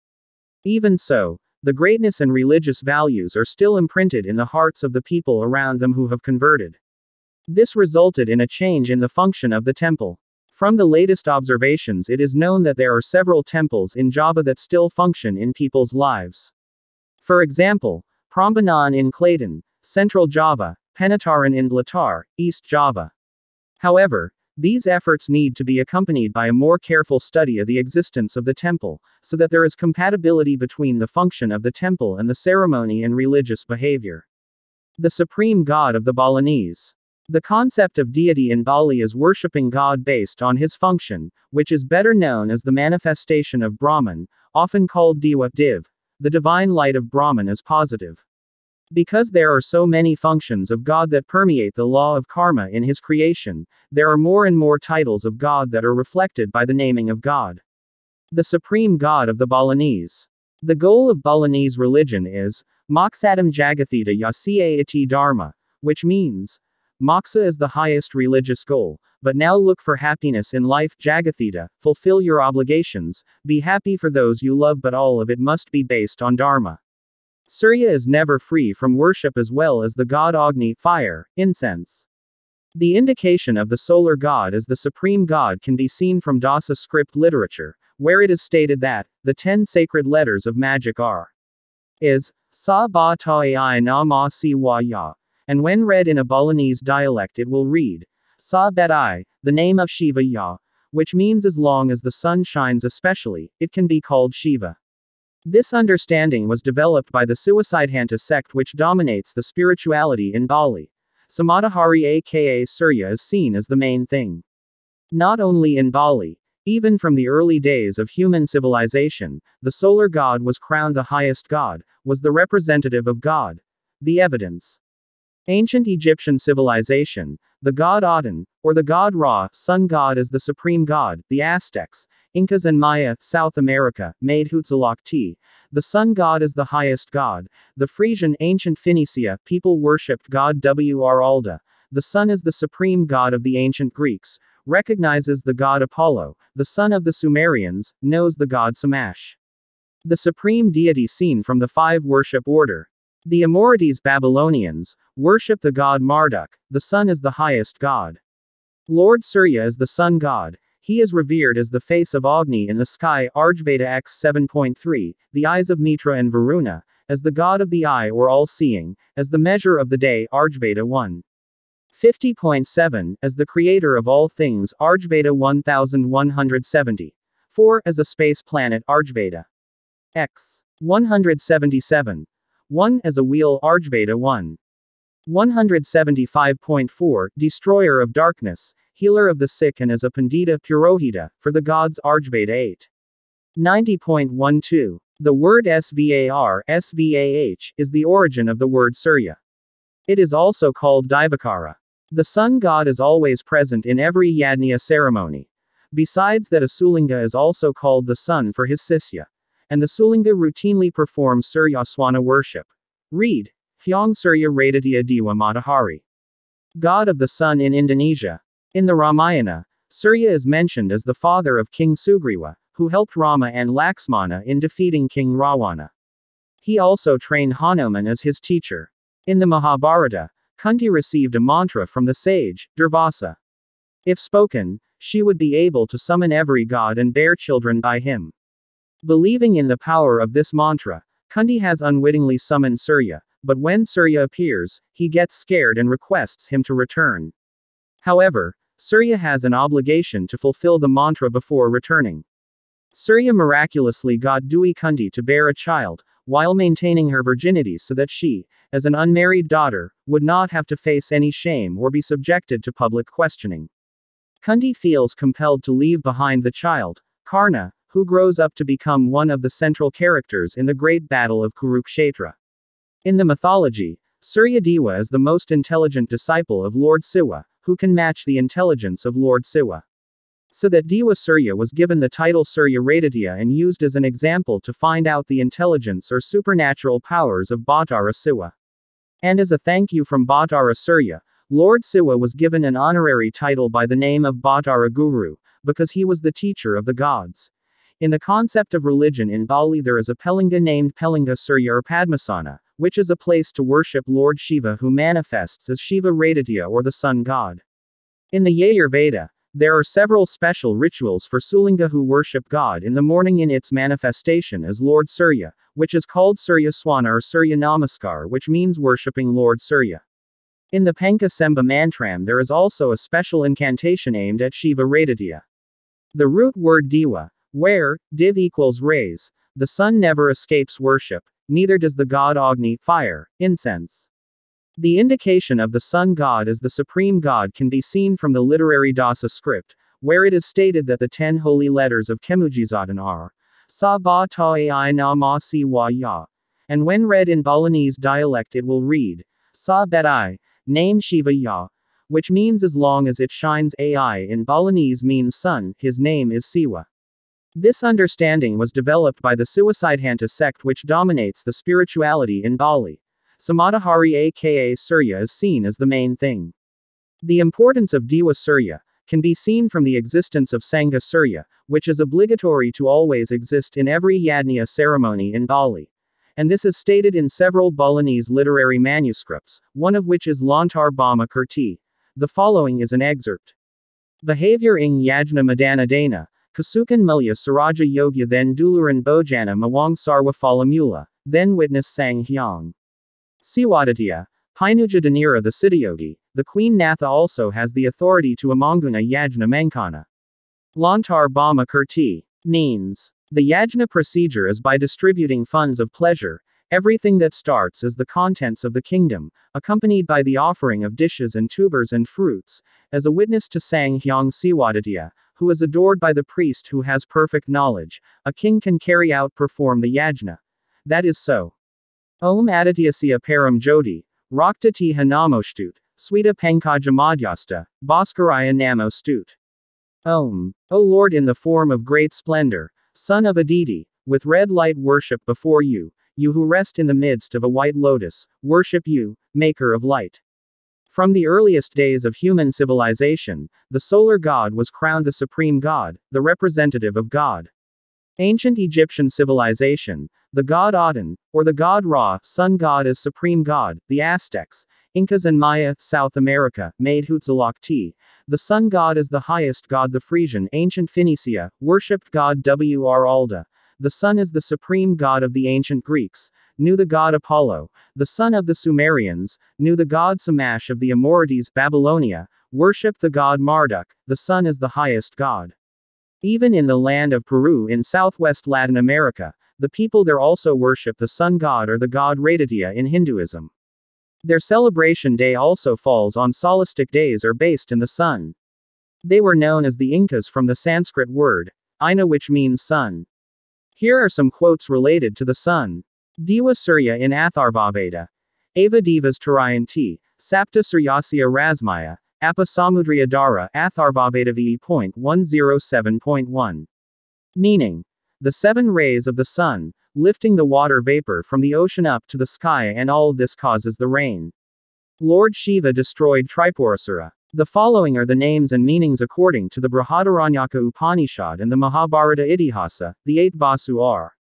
Even so, the greatness and religious values are still imprinted in the hearts of the people around them who have converted. This resulted in a change in the function of the temple. From the latest observations, it is known that there are several temples in Java that still function in people's lives. For example, Prambanan in Klaten, Central Java, Penataran in Blitar, East Java. However, these efforts need to be accompanied by a more careful study of the existence of the temple, so that there is compatibility between the function of the temple and the ceremony and religious behavior. The supreme god of the Balinese. The concept of deity in Bali is worshipping God based on his function, which is better known as the manifestation of Brahman, often called Dewa Div. The divine light of Brahman is positive. Because there are so many functions of God that permeate the law of karma in his creation, there are more and more titles of God that are reflected by the naming of God. The supreme god of the Balinese. The goal of Balinese religion is Moksadam Jagathita Yasiya Iti Dharma, which means, Moksha is the highest religious goal, but now look for happiness in life. Jagathita, fulfill your obligations, be happy for those you love, but all of it must be based on Dharma. Surya is never free from worship as well as the god Agni, fire, incense. The indication of the solar god as the supreme god can be seen from Dasa script literature, where it is stated that the 10 sacred letters of magic are Sa Ba Ta Ai Na Ma Si Wa Ya, and when read in a Balinese dialect it will read Sa Bet I, the name of Shiva Ya, which means as long as the sun shines especially, it can be called Shiva. This understanding was developed by the Suicidhanta sect which dominates the spirituality in Bali. Samadhihari aka Surya is seen as the main thing. Not only in Bali, even from the early days of human civilization, the solar god was crowned the highest god, was the representative of God. The evidence. Ancient Egyptian civilization, the god Aten, or the god Ra, sun god is the supreme god. The Aztecs, Incas and Maya, South America, made Huitzilopochtli. The sun god is the highest god. The Frisian ancient Phoenicia people worshipped god Wralda. The sun is the supreme god of the ancient Greeks, recognizes the god Apollo. The son of the Sumerians, knows the god Shamash. The supreme deity seen from the five worship order. The Amorites Babylonians worship the god Marduk. The sun is the highest god. Lord Surya is the sun god. He is revered as the face of Agni in the sky. Arjveda X 7.3, the eyes of Mitra and Varuna, as the god of the eye or all-seeing, as the measure of the day. Arjveda 1. 50.7, as the creator of all things. Arjveda 1170. 4, as a space planet. Arjveda X 177. 1, as a wheel. Arjveda 1. 175.4, destroyer of darkness, healer of the sick, and as a Pandita Purohita, for the gods. Arjveda 8. 90.12. The word Svah is the origin of the word Surya. It is also called Divakara. The sun god is always present in every Yajna ceremony. Besides that, a Sulinga is also called the sun for his Sisya. And the Sulinga routinely performs Suryaswana worship. Read Hyang Surya Raditya Dewa Matahari. God of the sun in Indonesia. In the Ramayana, Surya is mentioned as the father of King Sugriva, who helped Rama and Laxmana in defeating King Ravana. He also trained Hanuman as his teacher. In the Mahabharata, Kunti received a mantra from the sage, Durvasa. If spoken, she would be able to summon every god and bear children by him. Believing in the power of this mantra, Kunti has unwittingly summoned Surya, but when Surya appears, he gets scared and requests him to return. However, Surya has an obligation to fulfill the mantra before returning. Surya miraculously got Dewi Kunti to bear a child, while maintaining her virginity so that she, as an unmarried daughter, would not have to face any shame or be subjected to public questioning. Kunti feels compelled to leave behind the child, Karna, who grows up to become one of the central characters in the great battle of Kurukshetra. In the mythology, Surya Dewa is the most intelligent disciple of Lord Siva, who can match the intelligence of Lord Siva. So that Dewa Surya was given the title Surya Raditya and used as an example to find out the intelligence or supernatural powers of Bhattara Siva. And as a thank you from Bhattara Surya, Lord Siva was given an honorary title by the name of Bhattara Guru, because he was the teacher of the gods. In the concept of religion in Bali, there is a Pelinga named Pelinga Surya or Padmasana, which is a place to worship Lord Shiva, who manifests as Shiva Raditya or the sun god. In the Yajurveda, there are several special rituals for Sulinga who worship God in the morning in its manifestation as Lord Surya, which is called Surya Swana or Surya Namaskar, which means worshipping Lord Surya. In the Panka Semba Mantram there is also a special incantation aimed at Shiva Raditya. The root word Dewa, where div equals rays, the sun never escapes worship, neither does the god Agni, fire, incense. The indication of the sun god as the supreme god can be seen from the literary Dasa script, where it is stated that the 10 holy letters of Kemujizatan are Sa Ba Ta Ai Na Ma Si Wa Ya. And when read in Balinese dialect it will read Sa Bet I, name Shiva Ya, which means as long as it shines. Ai in Balinese means sun, his name is Siwa. This understanding was developed by the Siwasidhanta sect, which dominates the spirituality in Bali. Samadhahari aka Surya is seen as the main thing. The importance of Dewa Surya can be seen from the existence of Sangha Surya, which is obligatory to always exist in every Yajna ceremony in Bali. And this is stated in several Balinese literary manuscripts, one of which is Lontar Bama Kirti. The following is an excerpt. Behavior ing Yajna Madana Dana, Kasukan Mulya Saraja Yogya then Duluran Bojana Mawang Sarwa Falamula, then witness Sang Hyang. Siwaditya, Pinuja Danira the Siddhayogi, the Queen Natha also has the authority to Amanguna Yajna Mankana. Lontar Bama Kirti means the Yajna procedure is by distributing funds of pleasure. Everything that starts is the contents of the kingdom, accompanied by the offering of dishes and tubers and fruits, as a witness to Sang Hyang Siwaditya, who is adored by the priest who has perfect knowledge. A king can perform the yajna. That is so. Om Adityasya Param Jyoti, Raktati Hanamostut, Swita Pankajamadhyasta, Bhaskaraya Namostut. Om. O Lord, in the form of great splendor, Son of Aditi, with red light worship before you, you who rest in the midst of a white lotus, worship you, Maker of light. From the earliest days of human civilization, the solar god was crowned the supreme god, the representative of God. Ancient Egyptian civilization, the god Aten, or the god Ra, sun god as supreme god, the Aztecs, Incas and Maya, South America, made Huitzilopochtli, the sun god as the highest god. The Frisian ancient Phoenicia, worshipped god Wr Alda. The sun is the supreme god of the ancient Greeks, knew the god Apollo. The son of the Sumerians, knew the god Shamash. Of the Amorites, Babylonia, worshipped the god Marduk. The sun is the highest god. Even in the land of Peru in southwest Latin America, the people there also worship the sun god or the god Raditya in Hinduism. Their celebration day also falls on solstice days or based in the sun. They were known as the Incas from the Sanskrit word, Ina, which means sun. Here are some quotes related to the sun. Diva Surya in Atharvaveda. Ava Divas Tarayanti, Sapta Suryasya Rasmaya, Apa Samudriya Dara Atharvaveda V.107.1. Meaning. The 7 rays of the sun, lifting the water vapor from the ocean up to the sky, and all this causes the rain. Lord Shiva destroyed Tripurasura. The following are the names and meanings according to the Brihadaranyaka Upanishad and the Mahabharata Itihasa, the 8 Vasu are.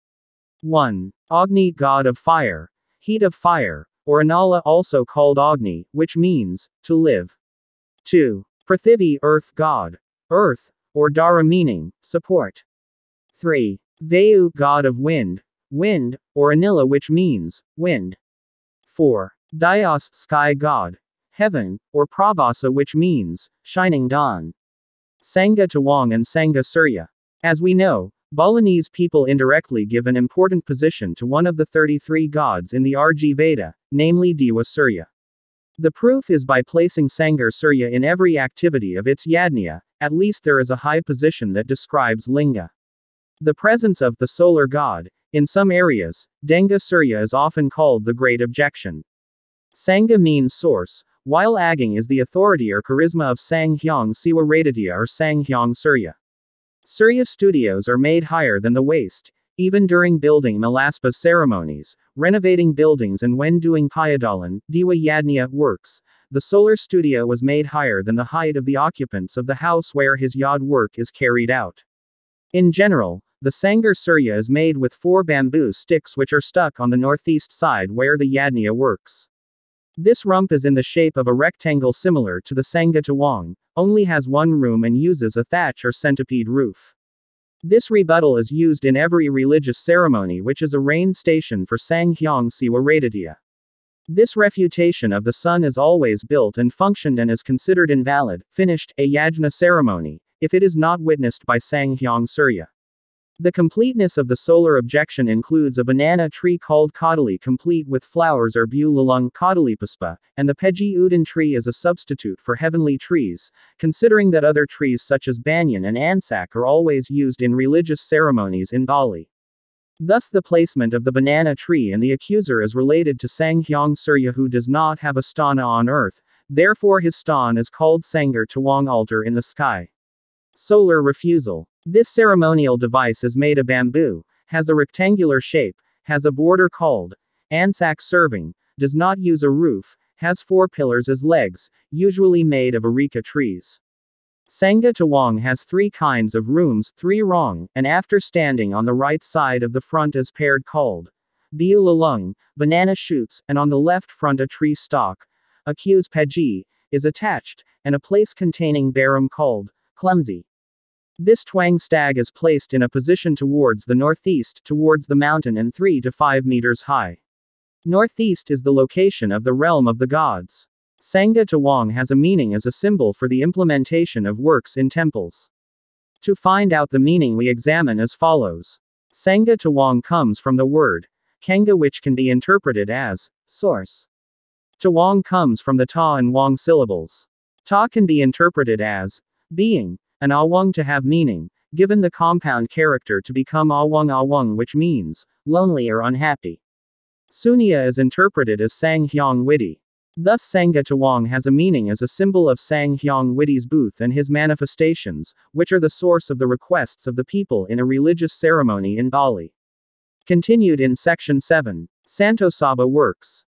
1. Agni, god of fire. Heat of fire, or Anala, also called Agni, which means, to live. 2. Prithivi, earth god. Earth, or Dara, meaning, support. 3. Vayu, god of wind. Wind, or Anila, which means, wind. 4. Dayas, sky god. Heaven, or Prabhasa, which means, shining dawn. Sangha Tawang and Sangha Surya. As we know, Balinese people indirectly give an important position to one of the 33 gods in the Arji Veda, namely Diva Surya. The proof is by placing Sangha Surya in every activity of its yajna, at least there is a high position that describes linga. The presence of the solar god, in some areas, Denga Surya is often called the Great Objection. Sangha means source, while Agang is the authority or charisma of Sang Hyang Siwa Raditya or Sang Hyang Surya. Surya studios are made higher than the waist, even during building Malaspa ceremonies, renovating buildings, and when doing Payadalan, Diwa Yadnya works. The solar studio was made higher than the height of the occupants of the house where his yad work is carried out. In general, the Sangha Surya is made with 4 bamboo sticks which are stuck on the northeast side where the Yadnya works. This rump is in the shape of a rectangle similar to the Sangha Tawang, only has 1 room and uses a thatch or centipede roof. This rebuttal is used in every religious ceremony which is a rain station for Sang Hyang Siwa Raditya. This refutation of the sun is always built and functioned and is considered invalid, finished, a yajna ceremony, if it is not witnessed by Sang Hyang Surya. The completeness of the solar objection includes a banana tree called Kadali complete with flowers or bu lalung Kadalipuspa, and the Peji Udin tree as a substitute for heavenly trees, considering that other trees such as banyan and ansak are always used in religious ceremonies in Bali. Thus the placement of the banana tree and the accuser is related to Sang Hyang Surya, who does not have a sthana on earth, therefore his sthana is called Sangha Tawang, altar in the sky. Solar refusal. This ceremonial device is made of bamboo, has a rectangular shape, has a border called ansak serving, does not use a roof, has 4 pillars as legs, usually made of areca trees. Sangha Tawang has 3 kinds of rooms, 3 rong, and after standing on the right side of the front is paired called biu lalung, banana shoots, and on the left front a tree stalk, accuse peji, is attached, and a place containing barum called clumsy. This twang stag is placed in a position towards the northeast, towards the mountain, and 3 to 5 meters high. Northeast is the location of the realm of the gods. Sangha Tawang has a meaning as a symbol for the implementation of works in temples. To find out the meaning we examine as follows. Sangha Tawang comes from the word Kanga, which can be interpreted as source. Tawang comes from the ta and wang syllables. Ta can be interpreted as being, and awang to have meaning, given the compound character to become awang, which means lonely or unhappy. Sunya is interpreted as Sang Hyang Widi. Thus Sangha Tawang has a meaning as a symbol of Sang Hyang Witi's booth and his manifestations, which are the source of the requests of the people in a religious ceremony in Bali. Continued in Section 7. Santo Saba works.